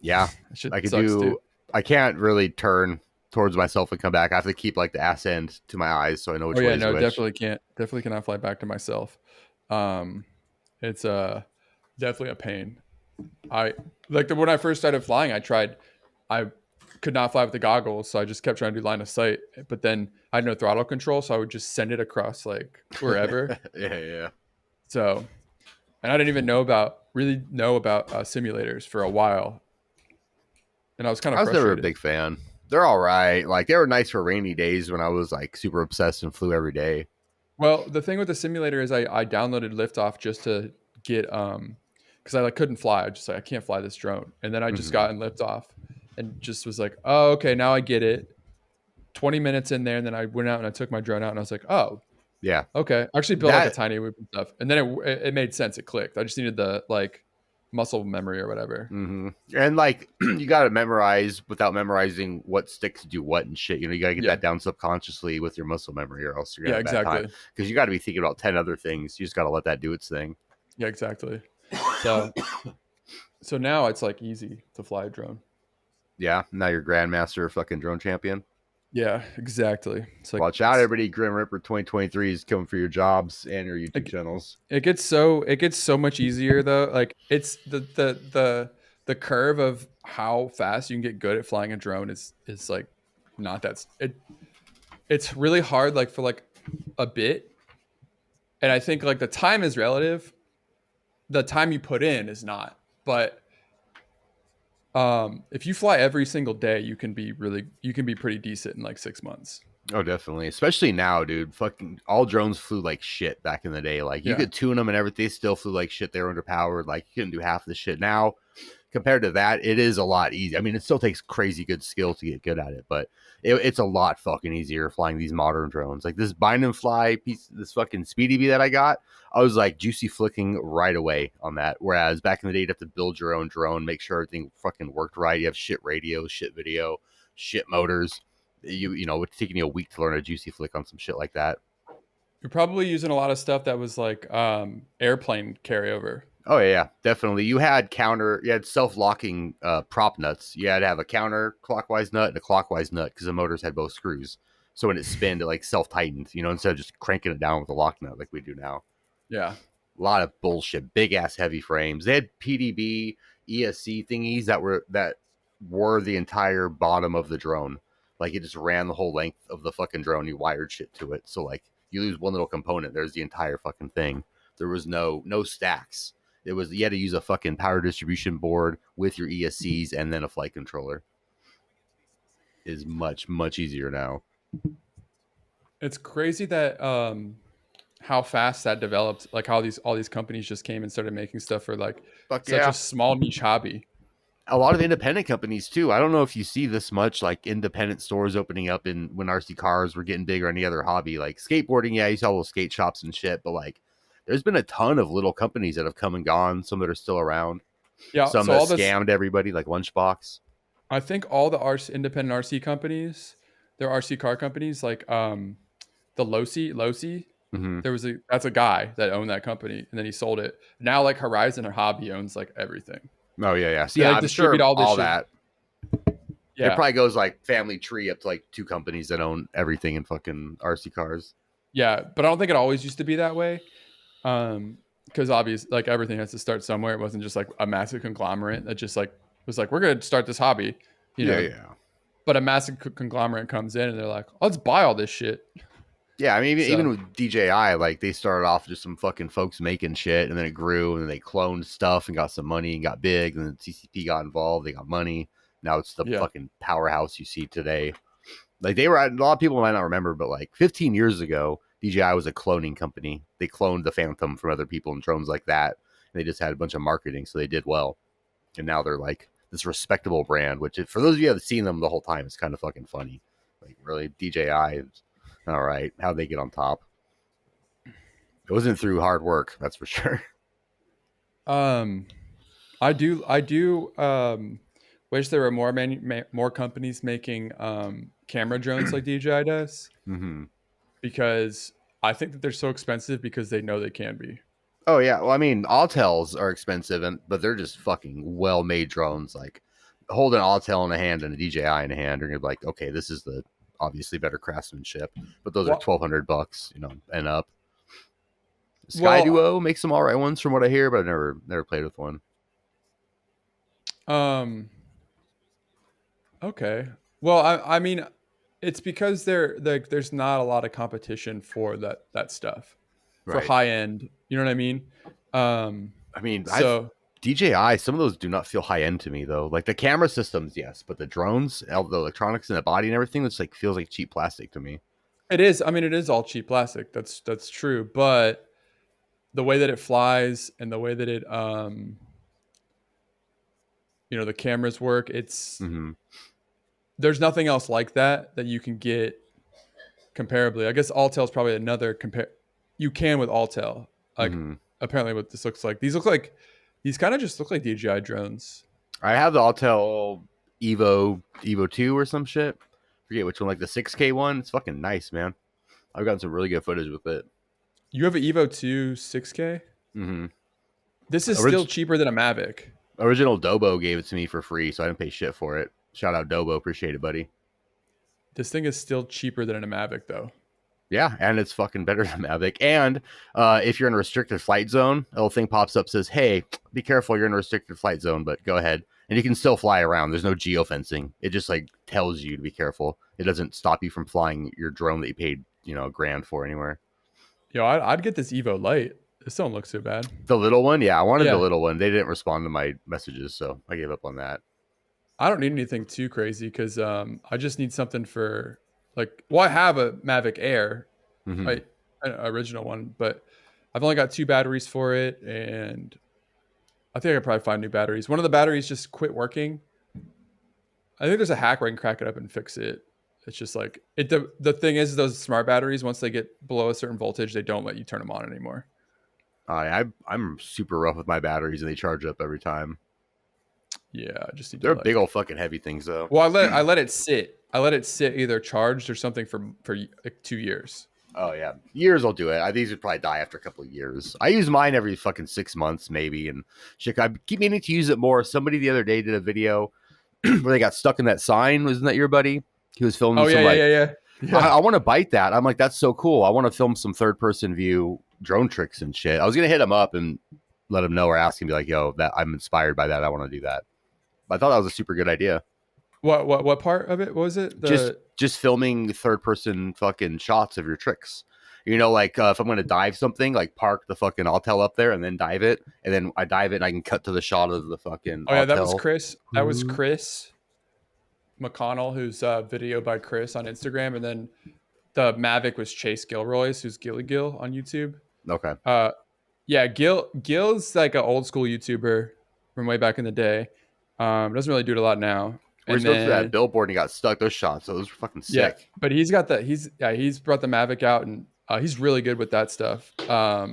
Yeah, I could do. Dude. I can't really turn towards myself and come back. I have to keep like the ass end to my eyes so I know which way is which. Definitely cannot fly back to myself. It's definitely a pain. When I first started flying, I could not fly with the goggles, so I just kept trying to do line of sight. But then I had no throttle control, so I would just send it across like wherever. Yeah. So, and I didn't even really know about simulators for a while, and I was kind of frustrated. Never a big fan. They're all right. Like they were nice for rainy days when I was like super obsessed and flew every day. Well, the thing with the simulator is I downloaded Liftoff just to get because I like couldn't fly. I just like I can't fly this drone, and then I just got in Liftoff and just was like, oh, okay, now I get it. 20 minutes in there, and then I went out and I took my drone out, and I was like, oh, yeah, okay. I actually built like a tiny whoop and stuff, and then it made sense. It clicked. I just needed the like muscle memory or whatever. And like you got to memorize without memorizing what sticks do what and shit. You know, you got to get that down subconsciously with your muscle memory, or else you're gonna have exactly because you got to be thinking about 10 other things. You just got to let that do its thing. Yeah, exactly. So now it's like easy to fly a drone. Yeah, now you're Grandmaster fucking drone champion. Yeah, exactly. It's like, watch out, everybody! Grim Reaper 2023 is coming for your jobs and your YouTube channels. It gets so much easier though. Like it's the curve of how fast you can get good at flying a drone is like not that it's really hard like for like a bit, and I think like the time is relative. The time you put in is not, but if you fly every single day, you can be pretty decent in like 6 months. Oh, definitely. Especially now, dude. Fucking all drones flew like shit back in the day. Like you could tune them and everything. They still flew like shit. They were underpowered. Like you couldn't do half the shit. Now, compared to that, it is a lot easier. I mean, it still takes crazy good skill to get good at it, but it's a lot fucking easier flying these modern drones. Like this bind and fly piece, this fucking Speedy Bee that I got, I was like juicy flicking right away on that. Whereas back in the day, you'd have to build your own drone, make sure everything fucking worked right. You have shit radio, shit video, shit motors. You know, it's taking you a week to learn a juicy flick on some shit like that. You're probably using a lot of stuff that was like airplane carryover. Oh yeah, definitely. You had self-locking prop nuts. You had to have a counterclockwise nut and a clockwise nut because the motors had both screws. So when it spinned, it like self-tightened, you know, instead of just cranking it down with a lock nut like we do now. Yeah. A lot of bullshit, big ass heavy frames. They had PDB, ESC thingies that were the entire bottom of the drone. Like it just ran the whole length of the fucking drone. You wired shit to it. So like you lose one little component, there's the entire fucking thing. There was no stacks. You had to use a fucking power distribution board with your ESCs and then a flight controller. Is much, much easier now. It's crazy that how fast that developed. Like how all these companies just came and started making stuff for like a small niche hobby. A lot of independent companies too. I don't know if you see this much like independent stores opening up when RC cars were getting big or any other hobby. Like skateboarding, you saw little skate shops and shit, but like there's been a ton of little companies that have come and gone. Some that are still around. Yeah, some that scammed everybody, like Lunchbox. I think all the independent RC companies, they're RC car companies, like the Losi. Mm-hmm. That's a guy that owned that company, and then he sold it. Now, like Horizon or Hobby owns like everything. Oh yeah. See, I'm distribute sure all that. Yeah, it probably goes like family tree up to like 2 companies that own everything in fucking RC cars. Yeah, but I don't think it always used to be that way. Because obviously, like everything has to start somewhere. It wasn't just like a massive conglomerate that just like was like, we're going to start this hobby, you know? Yeah. But a massive conglomerate comes in and they're like, let's buy all this shit. Yeah, I mean, even with DJI, like they started off just some fucking folks making shit, and then it grew, and then they cloned stuff and got some money and got big, and then CCP got involved, they got money. Now it's the fucking powerhouse you see today. Like a lot of people might not remember, but like 15 years ago, DJI was a cloning company. They cloned the Phantom from other people and drones like that. And they just had a bunch of marketing, so they did well. And now they're like this respectable brand, which for those of you who have seen them the whole time, it's kind of fucking funny. Like really, DJI, all right, how'd they get on top? It wasn't through hard work, that's for sure. I do wish there were more companies making camera drones like DJI does. Mm-hmm. Because I think that they're so expensive because they know they can be. Oh yeah, well I mean, Autels are expensive, but they're just fucking well-made drones. Like hold an Autel in a hand and a DJI in a hand, and you're like, okay, this is the obviously better craftsmanship, but those are $1,200, and up. Sky Duo makes some all right ones from what I hear, but I've never played with one. Okay. Well, I mean, it's because there's not a lot of competition for that stuff for high end. You know what I mean? I mean, DJI, some of those do not feel high end to me though. Like the camera systems, yes, but the drones, all the electronics in the body and everything, it's like feels like cheap plastic to me. It is. I mean, it is all cheap plastic. That's true. But the way that it flies and the way that it the cameras work, it's there's nothing else like that you can get comparably. I guess Autel is probably another you can with Autel. Like apparently what this looks like. These kind of just look like DJI drones. I have the Autel Evo 2 or some shit. Forget which one, like the 6K one. It's fucking nice, man. I've gotten some really good footage with it. You have an Evo 2 6K? This is still cheaper than a Mavic. Original Dobo gave it to me for free, so I didn't pay shit for it. Shout out Dobo. Appreciate it, buddy. This thing is still cheaper than a Mavic, though. Yeah, and it's fucking better than Mavic. And if you're in a restricted flight zone, a little thing pops up, says, hey, be careful, you're in a restricted flight zone, but go ahead. And you can still fly around. There's no geofencing. It just like tells you to be careful. It doesn't stop you from flying your drone that you paid, $1,000 for anywhere. Yo, I'd get this Evo Lite. This don't look so bad. The little one? Yeah, I wanted the little one. They didn't respond to my messages, so I gave up on that. I don't need anything too crazy because I just need something for I have a Mavic Air, an original one, but I've only got 2 batteries for it, and I think I could probably find new batteries. One of the batteries just quit working. I think there's a hack where I can crack it up and fix it. It's just like the thing is those smart batteries, once they get below a certain voltage, they don't let you turn them on anymore. I'm super rough with my batteries, and they charge up every time. Yeah, I just need they're big old fucking heavy things though. Well, I let it sit. I let it sit either charged or something for like 2 years. Oh yeah, years will do it. These would probably die after a couple of years. I use mine every fucking 6 months maybe, and shit, I keep meaning to use it more. Somebody the other day did a video where they got stuck in that sign. Wasn't that your buddy? He was filming. Yeah. I want to bite that. I'm like, that's so cool. I want to film some third person view drone tricks and shit. I was gonna hit him up and let him know or ask him, be like, yo, that I'm inspired by that. I want to do that. But I thought that was a super good idea. What part of it was it? Just filming third person fucking shots of your tricks. Like if I'm gonna dive something, like park the fucking Autel up there and then dive it, and then I dive it and I can cut to the shot of the fucking. Oh yeah, that was Chris. That was Chris McConnell, who's video by Chris on Instagram, and then the Mavic was Chase Gilroy's, who's Gilly Gill on YouTube. Okay. Yeah, Gil's like an old school YouTuber from way back in the day. Doesn't really do it a lot now. Where's those for that billboard and he got stuck? Those shots, those were fucking sick. Yeah, but he's brought the Mavic out and he's really good with that stuff. I've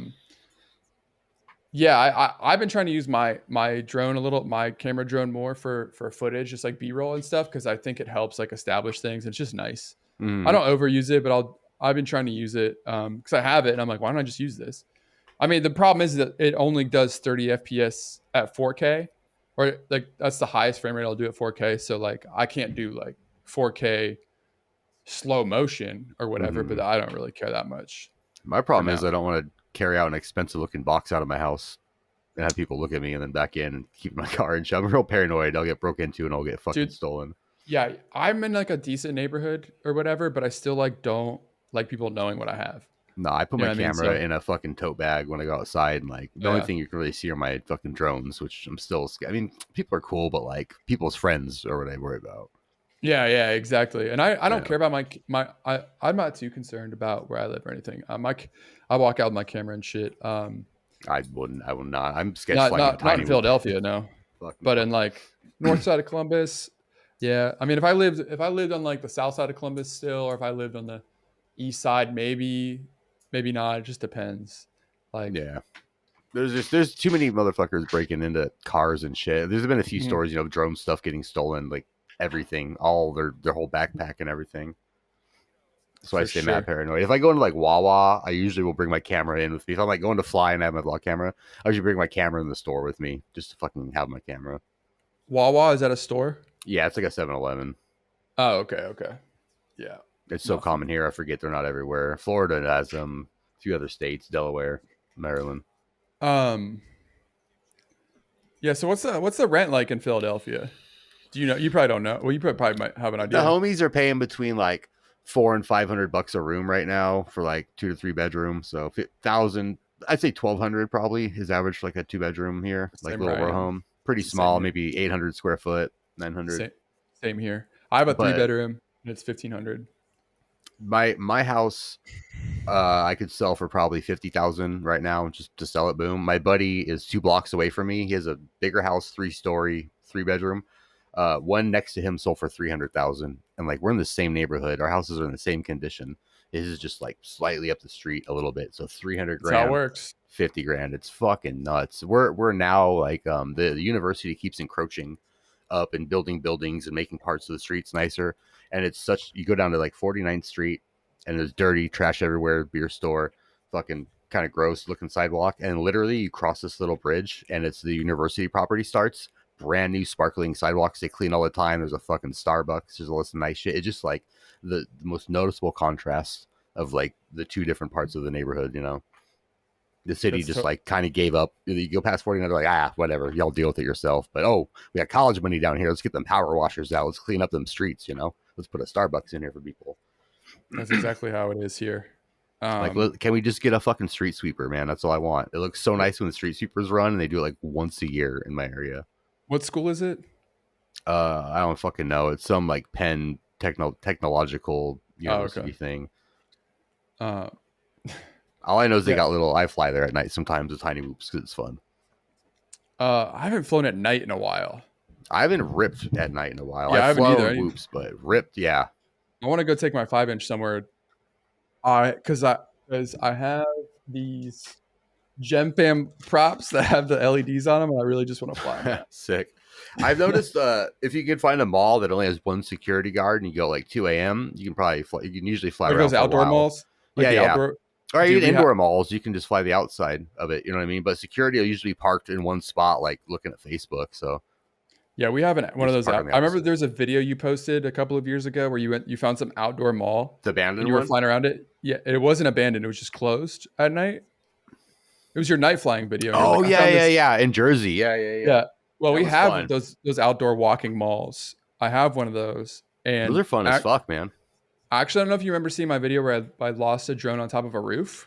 been trying to use my drone my camera drone more for footage, just like B-roll and stuff, because I think it helps like establish things. It's just nice. I don't overuse it, but I've been trying to use it because I have it and I'm like, why don't I just use this? I mean, the problem is that it only does 30 FPS at 4K, or like that's the highest frame rate I'll do at 4K. So like I can't do like 4K slow motion or whatever, but I don't really care that much. My problem is I don't want to carry out an expensive looking box out of my house and have people look at me and then back in and keep my car and shit. I'm real paranoid. I'll get broke into and I'll get fucking stolen. Yeah, I'm in like a decent neighborhood or whatever, but I still like don't like people knowing what I have. No, I put my camera in a fucking tote bag when I go outside, and like the only thing you can really see are my fucking drones, which I'm still. I mean, people are cool, but like people's friends are what I worry about. Yeah, exactly. And I don't care about I'm not too concerned about where I live or anything. I walk out with my camera and shit. I will not. I'm sketch not in Philadelphia, no. But in like north side of Columbus, yeah. I mean, if I lived on like the south side of Columbus still, or if I lived on the east side, maybe not. It just depends. Like, yeah. There's too many motherfuckers breaking into cars and shit. There's been a few stories, drone stuff getting stolen, like everything, all their whole backpack and everything. So I stay mad paranoid. If I go into like Wawa, I usually will bring my camera in with me. If I'm like going to fly and I have my vlog camera, I usually bring my camera in the store with me just to fucking have my camera. Wawa, is that a store? Yeah, it's like a 7-Eleven. Oh, okay. Yeah. It's so common here. I forget they're not everywhere. Florida has them. A few other states, Delaware, Maryland. Yeah. So what's the rent like in Philadelphia? Do you know? You probably don't know. Well, you probably might have an idea. The homies are paying between like $400 and $500 a room right now for like 2 to 3 bedrooms. So 1,000, I'd say 1,200 probably is average for like a 2-bedroom here, like little row home. Pretty small, maybe 800 square foot, 900. Same here. I have a 3-bedroom and it's 1,500. My house, I could sell for probably 50,000 right now just to sell it. Boom. My buddy is 2 blocks away from me. He has a bigger house, 3-story, 3-bedroom. One next to him sold for 300,000, and like we're in the same neighborhood. Our houses are in the same condition. This is just like slightly up the street a little bit. So 300 grand. That's how it works. 50 grand. It's fucking nuts. We're now like the university keeps encroaching up and building buildings and making parts of the streets nicer. And it's such, you go down to like 49th Street and there's dirty trash everywhere, beer store, fucking kind of gross looking sidewalk. And literally you cross this little bridge and it's the university property starts. Brand new sparkling sidewalks. They clean all the time. There's a fucking Starbucks. There's all this nice shit. It's just like the most noticeable contrast of like the two different parts of the neighborhood, you know? The city just like kind of gave up. You go past 49, they're like, whatever, y'all deal with it yourself. But we got college money down here. Let's get them power washers out. Let's clean up them streets, you know? Let's put a Starbucks in here for people. That's exactly how it is here. Can we just get a fucking street sweeper, man? That's all I want. It looks so nice when the street sweepers run, and they do it like once a year in my area. What school is it? I don't fucking know. It's some like Penn technological university thing. All I know is they got little. I fly there at night sometimes with tiny whoops because it's fun. I haven't flown at night in a while. I haven't ripped at night in a while. Yeah, I haven't either. Whoops, but ripped, yeah. I want to go take my 5-inch somewhere. Because I have these Gem Fam props that have the LEDs on them, and I really just want to fly them. Sick. I've noticed if you can find a mall that only has one security guard and you go like 2 a.m., you can probably fly. You can usually fly around. Those outdoor malls, like outdoor. Or even indoor malls, you can just fly the outside of it. You know what I mean? But security will usually be parked in one spot, like looking at Facebook. So yeah, we have one of those. I remember there's a video you posted a couple of years ago where you found some outdoor mall. The abandoned and you were flying around it. Yeah, it wasn't abandoned. It was just closed at night. It was your night flying video. Oh, like, yeah. In Jersey. Yeah. Well, we have those outdoor walking malls. I have one of those. And those are fun as fuck, man. Actually, I don't know if you remember seeing my video where I lost a drone on top of a roof.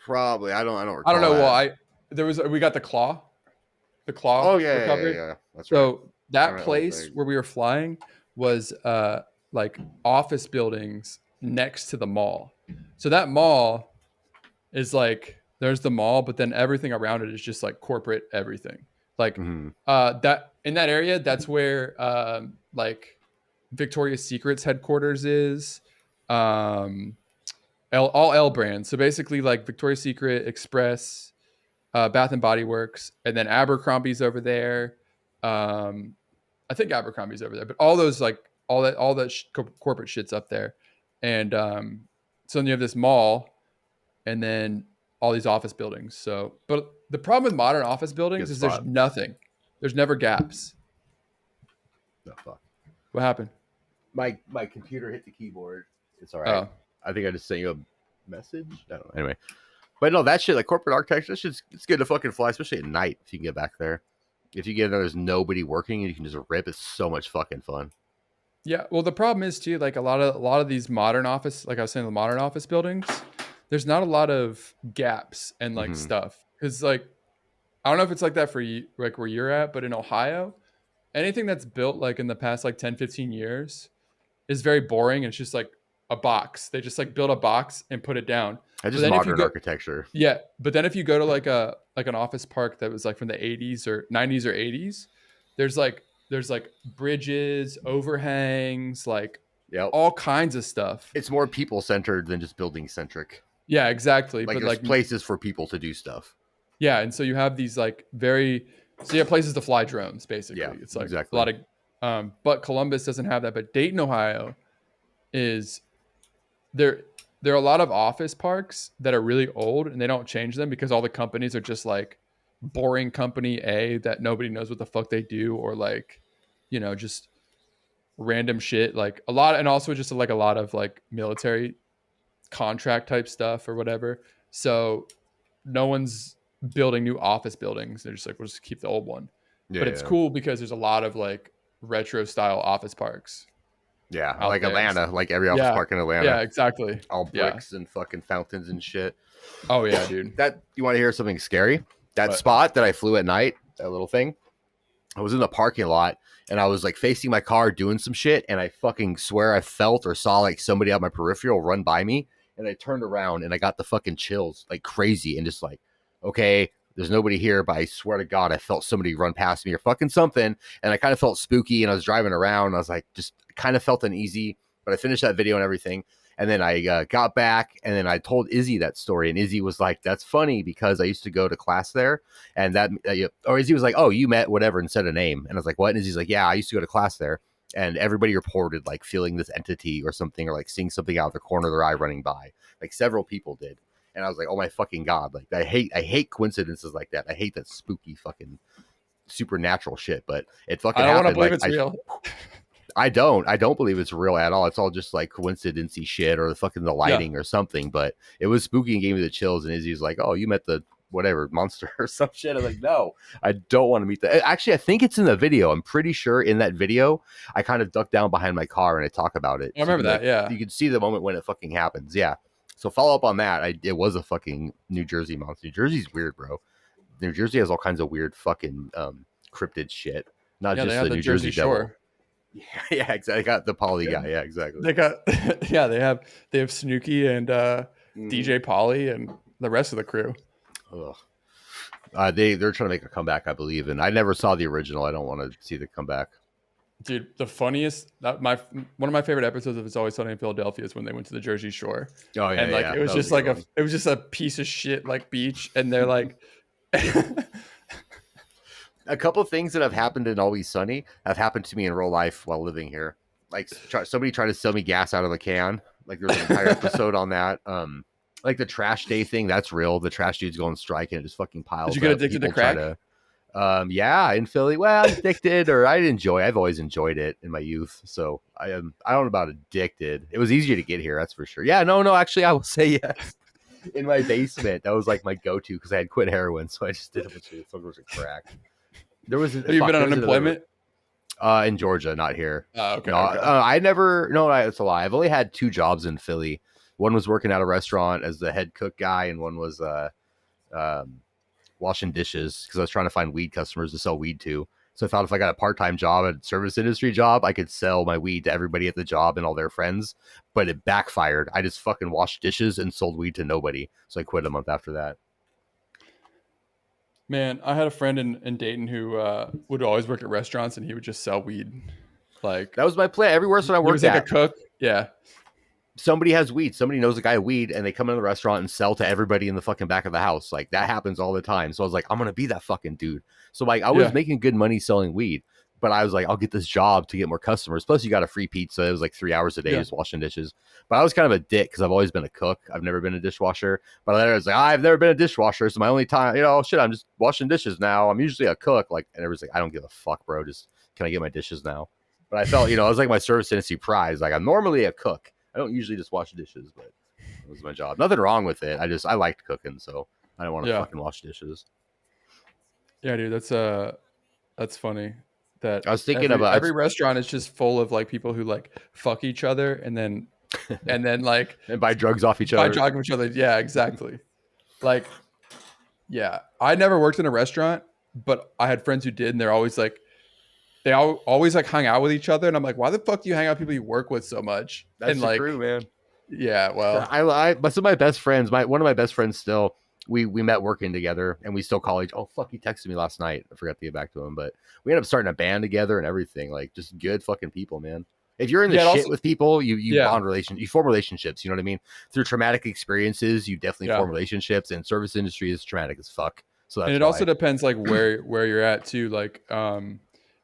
Probably. I don't recall. I don't know. Well, we got the claw. The claw. Oh, yeah. That's right. So that place where we were flying was like office buildings next to the mall. So that mall is like, there's the mall, but then everything around it is just like corporate everything. Like that in that area, that's where like Victoria's Secret's headquarters is. All L brands. So basically like Victoria's Secret, Express, Bath and Body Works, and then Abercrombie's over there. I think Abercrombie's over there, but all those like all that corporate shit's up there. And so then you have this mall and then all these office buildings. So, but the problem with modern office buildings is there's nothing. There's never gaps. No, fuck. What happened? My computer hit the keyboard. It's all right. I think I just sent you a message. I don't know. Anyway. But no, that shit, like corporate architecture, it's good to fucking fly, especially at night if you can get back there. If you get there, there's nobody working and you can just rip. It's so much fucking fun. Yeah. Well, the problem is too, like a lot of these modern office, like I was saying, the modern office buildings, there's not a lot of gaps and like stuff. Cause like, I don't know if it's like that for you, like where you're at, but in Ohio, anything that's built like in the past, like 10, 15 years is very boring. And it's just like a box. They just like build a box and put it down. I just modern architecture. Yeah. But then if you go to like an office park that was like from the 80s or 90s or 80s, there's like bridges, overhangs, like all kinds of stuff. It's more people centered than just building centric. Yeah, exactly. Like there's places for people to do stuff. Yeah. And so you have these like places to fly drones basically. Yeah, it's like exactly. a lot of, but Columbus doesn't have that. But Dayton, Ohio is there are a lot of office parks that are really old and they don't change them because all the companies are just like boring company A that nobody knows what the fuck they do, or like, you know, just random shit, like a lot, and also just like a lot of like military contract type stuff or whatever. So no one's building new office buildings. They're just like, we'll just keep the old one. Yeah, But it's cool because there's a lot of like retro style office parks. Yeah, out like there. Atlanta, like every office park in Atlanta. Yeah, exactly. All bricks and fucking fountains and shit. Oh yeah, dude. That, you want to hear something scary? That spot that I flew at night, that little thing, I was in the parking lot and I was like facing my car doing some shit, and I fucking swear I felt or saw like somebody out my peripheral run by me, and I turned around and I got the fucking chills like crazy, and just like, okay, there's nobody here, but I swear to God, I felt somebody run past me or fucking something, and I kind of felt spooky, and I was driving around, and I was like, just kind of felt uneasy, but I finished that video and everything. And then I got back, and then I told Izzy that story, and Izzy was like, "That's funny because I used to go to class there," and that, or Izzy was like, "Oh, you met whatever," and said a name, and I was like, "What?" And Izzy's like, "Yeah, I used to go to class there," and everybody reported like feeling this entity or something, or like seeing something out of the corner of their eye running by. Like several people did, and I was like, "Oh my fucking God!" Like I hate coincidences like that. I hate that spooky fucking supernatural shit, but it fucking I don't happened. want to believe it's real. I don't believe it's real at all. It's all just like coincidency shit, or fucking the lighting or something. But it was spooky and gave me the chills. And Izzy was like, "Oh, you met the whatever monster or some shit." I'm like, "No, I don't want to meet that." Actually, I think it's in the video. I'm pretty sure in that video, I kind of ducked down behind my car and I talk about it. I remember that. Yeah, you can see the moment when it fucking happens. Yeah. So follow up on that. It was a fucking New Jersey monster. New Jersey's weird, bro. New Jersey has all kinds of weird fucking cryptid shit. Not just the New Jersey Shore. Devil. Yeah, exactly. They got the Polly guy. Yeah, exactly. They got, yeah, they have Snooki and DJ Polly and the rest of the crew. Ugh. They're trying to make a comeback, I believe, and I never saw the original. I don't want to see the comeback. Dude, the funniest, one of my favorite episodes of It's Always Sunny in Philadelphia is when they went to the Jersey Shore. Oh yeah, and like it was just like it was just a piece of shit like beach, and they're like. A couple of things that have happened in Always Sunny have happened to me in real life while living here. Like somebody tried to sell me gas out of a can. Like there's an entire episode on that. Like the trash day thing, that's real. The trash dudes go on strike and it just fucking piles. Did you get addicted to crack? Yeah, in Philly. Well, addicted, or I've always enjoyed it in my youth. So I don't know about addicted. It was easier to get here, that's for sure. Yeah, no, actually, I will say yes. In my basement, that was like my go-to because I had quit heroin, so I just did a bunch of crack. There was. Have you been on unemployment? In Georgia, not here. Okay. No, okay. I never. No, that's a lie. I've only had 2 jobs in Philly. One was working at a restaurant as the head cook guy, and one was washing dishes because I was trying to find weed customers to sell weed to. So I thought if I got a part-time job, a service industry job, I could sell my weed to everybody at the job and all their friends. But it backfired. I just fucking washed dishes and sold weed to nobody. So I quit a month after that. Man, I had a friend in Dayton who would always work at restaurants, and he would just sell weed. Like that was my plan. Every restaurant I worked at, like a cook. Yeah. Somebody has weed. Somebody knows a guy weed, and they come into the restaurant and sell to everybody in the fucking back of the house. Like that happens all the time. So I was like, I'm gonna be that fucking dude. So like I was making good money selling weed, but I was like, I'll get this job to get more customers. Plus, you got a free pizza. It was like 3 hours a day just washing dishes. But I was kind of a dick because I've always been a cook. I've never been a dishwasher. But I was like, I've never been a dishwasher. So my only time, I'm just washing dishes now. I'm usually a cook. Like, and everybody's like, I don't give a fuck, bro. Just can I get my dishes now? But I felt, I was like my service industry prize. Like I'm normally a cook. I don't usually just wash dishes, but it was my job. Nothing wrong with it. I liked cooking, so I don't want to fucking wash dishes. Yeah, dude, that's funny. That I was thinking about every restaurant is just full of like people who like fuck each other and then like and buy drugs off each other. Yeah, exactly. Like, yeah, I never worked in a restaurant, but I had friends who did, and they're always like. They always like hung out with each other, and I'm like, why the fuck do you hang out with people you work with so much? That's like, true, man. Yeah, well, some of my best friends, one of my best friends still, we met working together, and we still call each. Oh fuck, he texted me last night. I forgot to get back to him, but we ended up starting a band together and everything. Like, just good fucking people, man. If you're in the shit with people, you bond you form relationships. You know what I mean? Through traumatic experiences, you definitely form relationships. And service industry is traumatic as fuck. So that's also depends like where you're at too.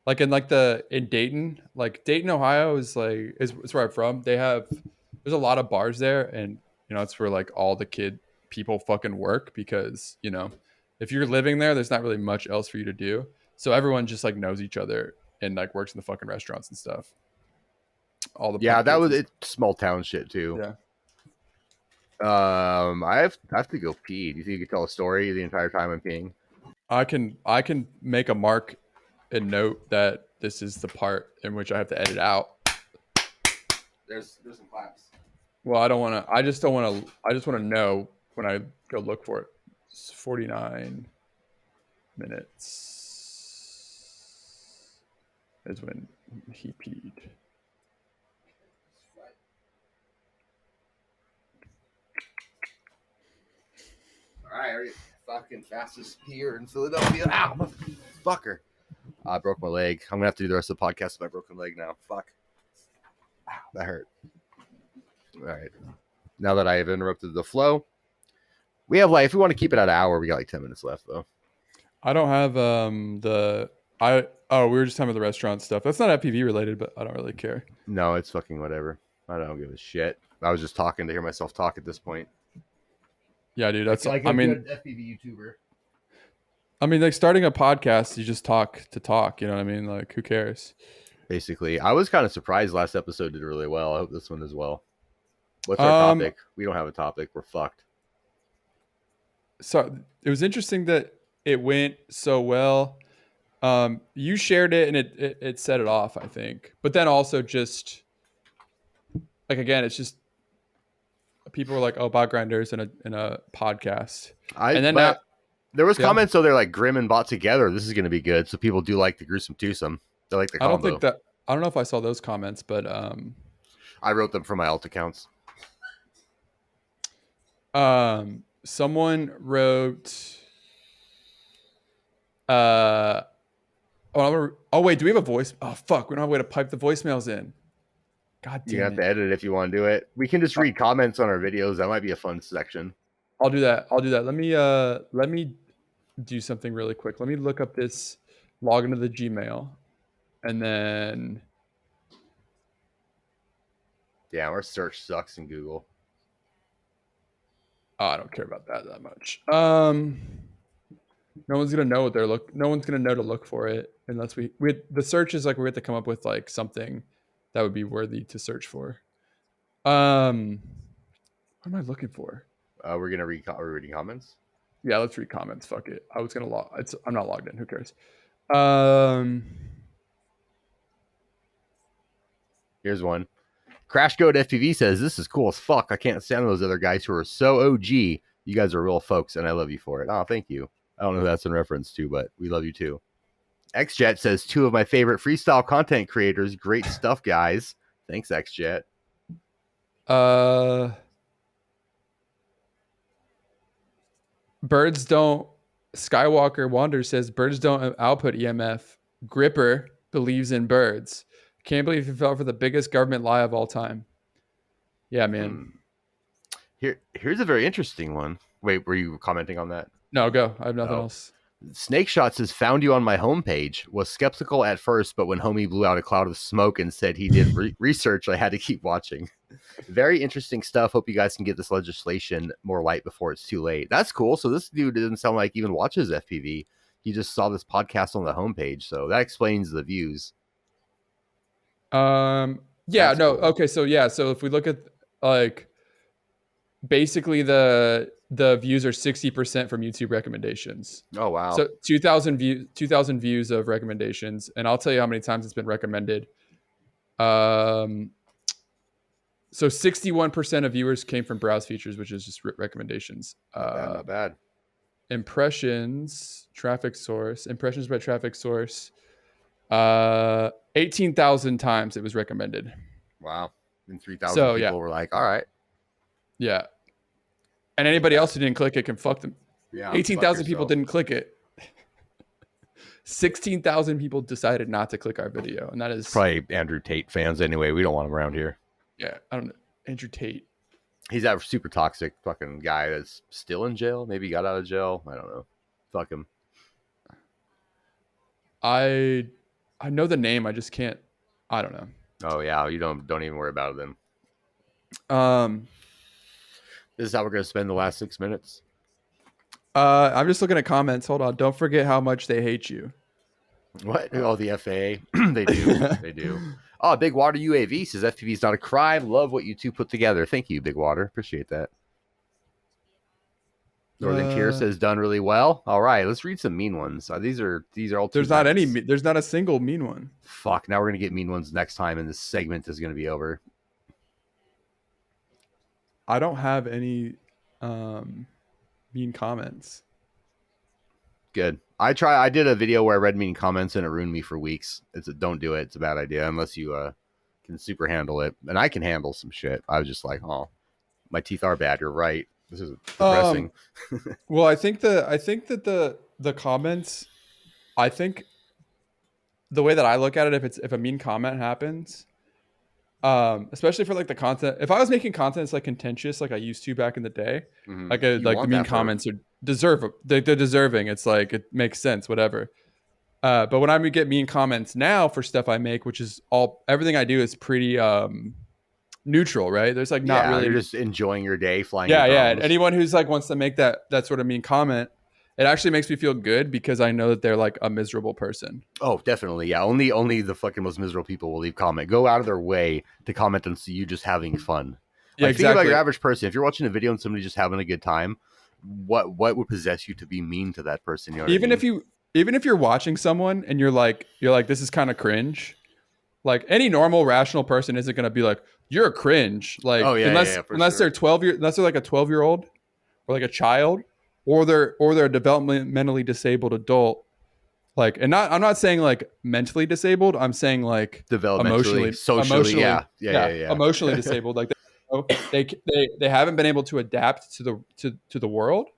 Like in Dayton, like Dayton, Ohio is where I'm from. There's a lot of bars there, and it's where like all the people fucking work because if you're living there, there's not really much else for you to do. So everyone just like knows each other and like works in the fucking restaurants and stuff. All the that was it. Small town shit too. Yeah. I have to go pee. Do you think you could tell a story the entire time I'm peeing? I can make a mark and note that this is the part in which I have to edit out. There's some claps. Well, I don't want to. I just don't want to. I just want to know when I go look for it. It's 49 minutes is when he peed. All right, are you fucking fastest peer in Philadelphia? Ow, fucker! I broke my leg. I'm gonna have to do the rest of the podcast with my broken leg now. Fuck. Ow, that hurt. All right. Now that I have interrupted the flow, we have like, if we want to keep it at an hour, we got like 10 minutes left though. I don't have we were just talking about the restaurant stuff. That's not FPV related, but I don't really care. No, it's fucking whatever. I don't give a shit. I was just talking to hear myself talk at this point. Yeah, dude. That's like a good FPV YouTuber. I mean, like starting a podcast, you just talk to talk. You know what I mean? Like, who cares? Basically, I was kind of surprised last episode did really well. I hope this one does well. What's our topic? We don't have a topic. We're fucked. So it was interesting that it went so well. You shared it and it set it off, I think. But then also just like again, it's just people were like, "Oh, Botgrinders in a podcast," and then now there was comments. So they're like Grim and Bot together. This is going to be good. So people do like the gruesome twosome. They like the combo. I don't know if I saw those comments, but I wrote them from my alt accounts. Someone wrote. Wait, do we have a voice? Oh fuck, we don't have a way to pipe the voicemails in. God damn it. You have to edit it if you want to do it. We can just read comments on our videos. That might be a fun section. I'll do that. Let me do something really quick. Let me look up this, log into the Gmail, and then. Yeah, our search sucks in Google. Oh, I don't care about that much. No one's gonna know no one's gonna know to look for it unless we the search is like we have to come up with like something that would be worthy to search for. What am I looking for? We're gonna read. Are we reading comments? Yeah, let's read comments. Fuck it. I was gonna I'm not logged in. Who cares? Here's one. Crash Goat FPV says, "This is cool as fuck. I can't stand those other guys who are so OG. You guys are real folks, and I love you for it." Oh, thank you. I don't know who that's in reference to, but we love you too. XJet says, "2 of my favorite freestyle content creators. Great stuff, guys." Thanks, XJet. Birds don't. Skywalker Wander says, "Birds don't output EMF. Gripper believes in birds. Can't believe he fell for the biggest government lie of all time." Yeah, man. Here's a very interesting one. Wait, were you commenting on that? No, go. I have nothing else. Snake Shots has found you on my homepage. Was skeptical at first, but when homie blew out a cloud of smoke and said he did research, I had to keep watching. Very interesting stuff. Hope you guys can get this legislation more light before it's too late. That's cool. So this dude doesn't sound like even watches FPV. He just saw this podcast on the homepage. So that explains the views. Yeah, that's no. Cool. Okay. So yeah. So if we look at like basically the views are 60% from YouTube recommendations. Oh, wow. So 2,000 views of recommendations. And I'll tell you how many times it's been recommended. So 61% of viewers came from browse features, which is just recommendations. Not bad. Impressions by traffic source. 18,000 times it was recommended. Wow. And 3,000 people were like, all right. Yeah. And anybody else who didn't click it can fuck them. Yeah, 18,000 people didn't click it. 16,000 people decided not to click our video. And that is probably Andrew Tate fans anyway. We don't want him around here. Yeah, I don't know. Andrew Tate. He's that super toxic fucking guy that's still in jail. Maybe got out of jail. I don't know. Fuck him. I know the name. I just can't. I don't know. Oh yeah, you don't even worry about it then. This is how we're gonna spend the last 6 minutes. I'm just looking at comments. Hold on. Don't forget how much they hate you. What? Oh, the FAA. They do. They do. Oh, Big Water UAV says FPV is not a crime. Love what you two put together. Thank you, Big Water. Appreciate that. Northern Tier says done really well. All right, let's read some mean ones. These are all. There's not any. There's not a single mean one. Fuck. Now we're gonna get mean ones next time, and this segment is gonna be over. I don't have any mean comments. Good. I did a video where I read mean comments and it ruined me for weeks. Don't do it. It's a bad idea unless you can super handle it. And I can handle some shit. I was just like, oh, my teeth are bad. You're right. This is depressing. Well, I think that the comments, I think the way that I look at it, if a mean comment happens, especially for like the content, if I was making content that's like contentious, like I used to back in the day, like the mean comments are they're deserving. It's like, it makes sense, whatever. But when I get mean comments now for stuff I make, which is everything I do is pretty neutral, right? There's like not really. You're just enjoying your day flying. Yeah. Anyone who's like wants to make that sort of mean comment, it actually makes me feel good because I know that they're like a miserable person. Oh, definitely. Yeah. Only the fucking most miserable people will leave comment. Go out of their way to comment and see you just having fun. Yeah, exactly. Think about your average person. If you're watching a video and somebody's just having a good time, what would possess you to be mean to that person? You know even if you're watching someone and you're like, this is kind of cringe. Like any normal rational person isn't going to be like, you're a cringe. Like, unless they're 12 years, unless they're like a 12-year-old or like a child, or they're a developmentally disabled adult. Like, and I'm not saying like mentally disabled. I'm saying like developmentally, socially, yeah. Emotionally disabled. Like they haven't been able to adapt to the world,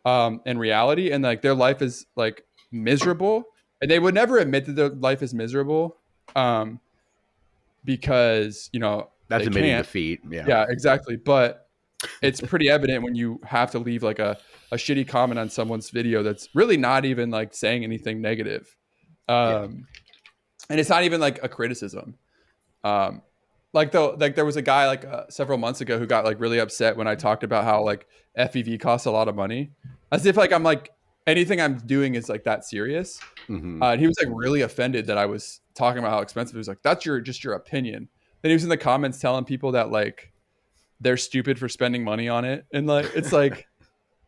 in reality, and like their life is like miserable, and they would never admit that their life is miserable, because that's admitting defeat. Yeah, exactly. But it's pretty evident when you have to leave like a shitty comment on someone's video that's really not even like saying anything negative, and it's not even like a criticism. Like there was a guy like several months ago who got like really upset when I talked about how like FEV costs a lot of money, as if like I'm like anything I'm doing is like that serious. Mm-hmm. And he was like really offended that I was talking about how expensive it was. Like, that's just your opinion. Then he was in the comments telling people that like they're stupid for spending money on it, and like it's like,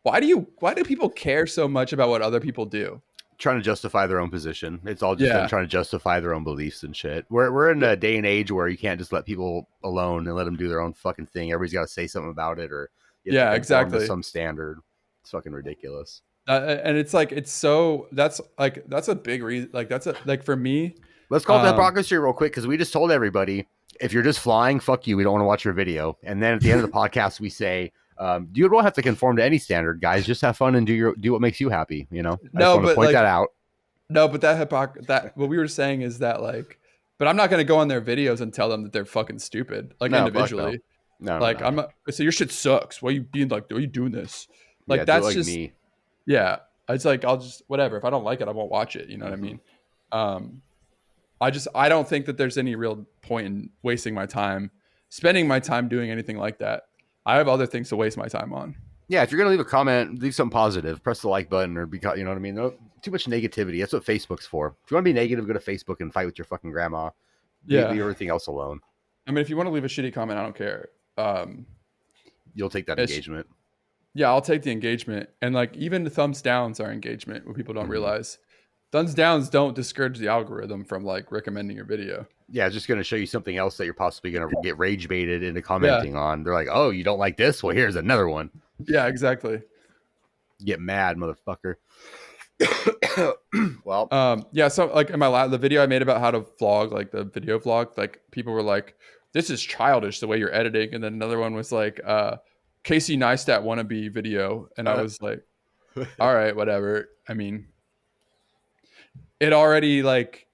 why do people care so much about what other people do? Trying to justify their own position. It's all just them trying to justify their own beliefs and shit. We're in a day and age where you can't just let people alone and let them do their own fucking thing. Everybody's got to say something about it, or exactly, to some standard. It's fucking ridiculous. And it's like that's a big reason. Like that's for me. Let's call it hypocrisy real quick, because we just told everybody, if you're just flying, fuck you. We don't want to watch your video. And then at the end of the podcast, we say, you don't have to conform to any standard, guys. Just have fun and do what makes you happy. I just want to point that out. No, but that what we were saying is that like, but I'm not going to go on their videos and tell them that they're fucking stupid, like individually. No, like I'm not. So your shit sucks. Why are you being like? Why are you doing this? Like that's like just me. Yeah, it's like I'll just whatever. If I don't like it, I won't watch it. You know what I mean? I don't think that there's any real point in wasting my time, spending my time doing anything like that. I have other things to waste my time on. Yeah, if you're gonna leave a comment, leave something positive. Press the like button, or because you know what I mean. No, too much negativity. That's what Facebook's for. If you want to be negative, go to Facebook and fight with your fucking grandma. Leave everything else alone. I mean, if you want to leave a shitty comment, I don't care. You'll take that engagement. Yeah, I'll take the engagement. And like even the thumbs downs are engagement, what people don't realize. Thumbs downs don't discourage the algorithm from like recommending your video. Yeah, it's just going to show you something else that you're possibly going to get rage baited into commenting on. They're like, oh, you don't like this? Well, here's another one. Yeah, exactly. Get mad, motherfucker. Well, so like in the video I made about how to vlog, like the video vlog, like people were like, this is childish the way you're editing. And then another one was like, Casey Neistat wannabe video, and I was like, all right, whatever. I mean, it already like,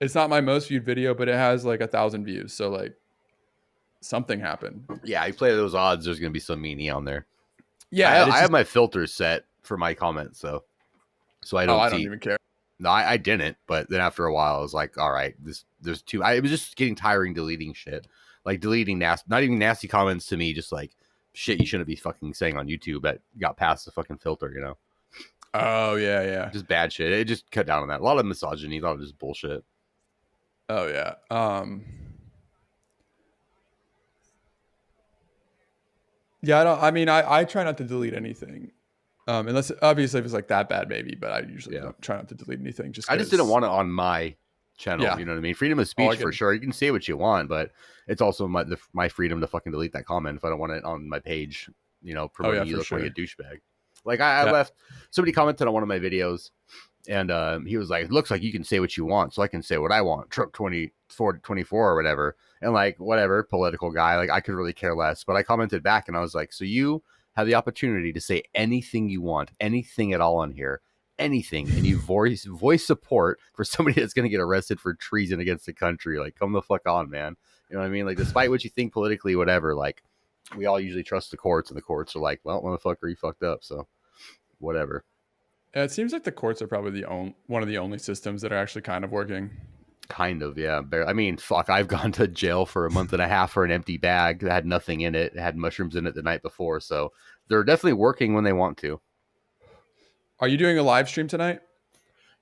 it's not my most viewed video, but it has like 1,000 views, so like something happened. Yeah, you play those odds, there's gonna be some meanie on there. Yeah, I have my filters set for my comments, so I don't even care. No, I didn't, but then after a while I was like, all right, there's two. It was just getting tiring deleting shit, like deleting not even nasty comments to me, just like shit you shouldn't be fucking saying on YouTube that got past the fucking filter, Oh yeah. Just bad shit. It just cut down on that. A lot of misogyny, a lot of just bullshit. Oh yeah. Yeah, I try not to delete anything. Unless obviously if it's like that bad, maybe, but I usually don't try not to delete anything. I just didn't want it on my channel. You know what I mean? Freedom of speech for sure. You can say what you want, but it's also my freedom to fucking delete that comment if I don't want it on my page. Promoting you look like a douchebag. Like I left, somebody commented on one of my videos, and he was like, "It looks like you can say what you want, so I can say what I want." Trump 24 or whatever, and like whatever, political guy. Like I could really care less. But I commented back, and I was like, "So you have the opportunity to say anything you want, anything at all on here, anything, and you voice support for somebody that's going to get arrested for treason against the country. Like, come the fuck on, man. You know what I mean? Like, despite what you think politically, whatever, like, we all usually trust the courts, and the courts are like, well, motherfucker, you fucked up, so whatever." It seems like the courts are probably one of the only systems that are actually kind of working. Kind of, yeah. I mean, fuck, I've gone to jail for a month and a half for an empty bag that had nothing in it. It had mushrooms in it the night before, so they're definitely working when they want to. Are you doing a live stream tonight?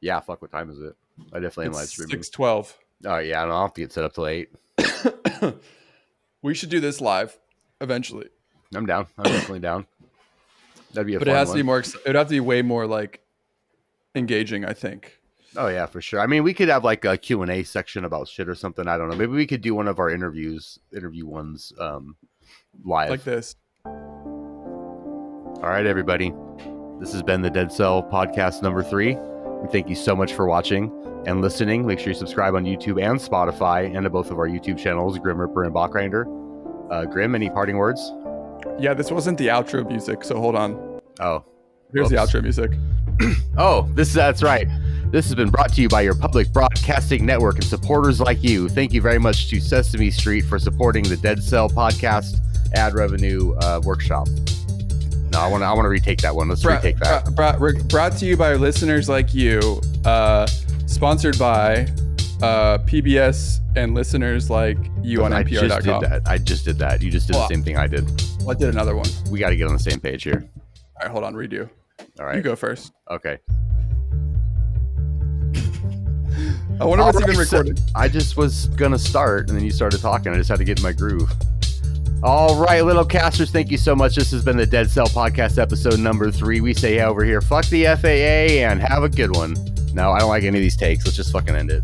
Yeah, fuck, what time is it? I definitely am live streaming. 6:12. Oh, yeah, I'll have to get set up till 8. We should do this live eventually. I'm down. I'm definitely down. That'd be a fun one. But it has to be more. It would have to be way more like engaging, I think. Oh yeah, for sure. I mean, we could have like a Q&A section about shit or something. I don't know. Maybe we could do one of our interview ones live. Like this. All right, everybody. This has been the Dead Cell podcast number 3. We thank you so much for watching and listening. Make sure you subscribe on YouTube and Spotify and to both of our YouTube channels, Grim Ripper and Botgrinder. Grim, any parting words? Yeah, this wasn't the outro music, so hold on. Oh. Here's the outro music. Oh, that's right. This has been brought to you by your public broadcasting network and supporters like you. Thank you very much to Sesame Street for supporting the Dead Cell podcast ad revenue workshop. No, I want to retake that one. Let's retake that. Brought to you by listeners like you. Sponsored by PBS and listeners like you on NPR.com. I just did that. You just did the same thing I did. Well, I did another one. We got to get on the same page here. All right, hold on. Redo. All right. You go first. Okay. I wonder if it's even recorded. I just was going to start, and then you started talking. I just had to get in my groove. All right, little casters, thank you so much. This has been the Dead Cell podcast episode number 3. We say over here, fuck the FAA, and have a good one. No, I don't like any of these takes. Let's just fucking end it.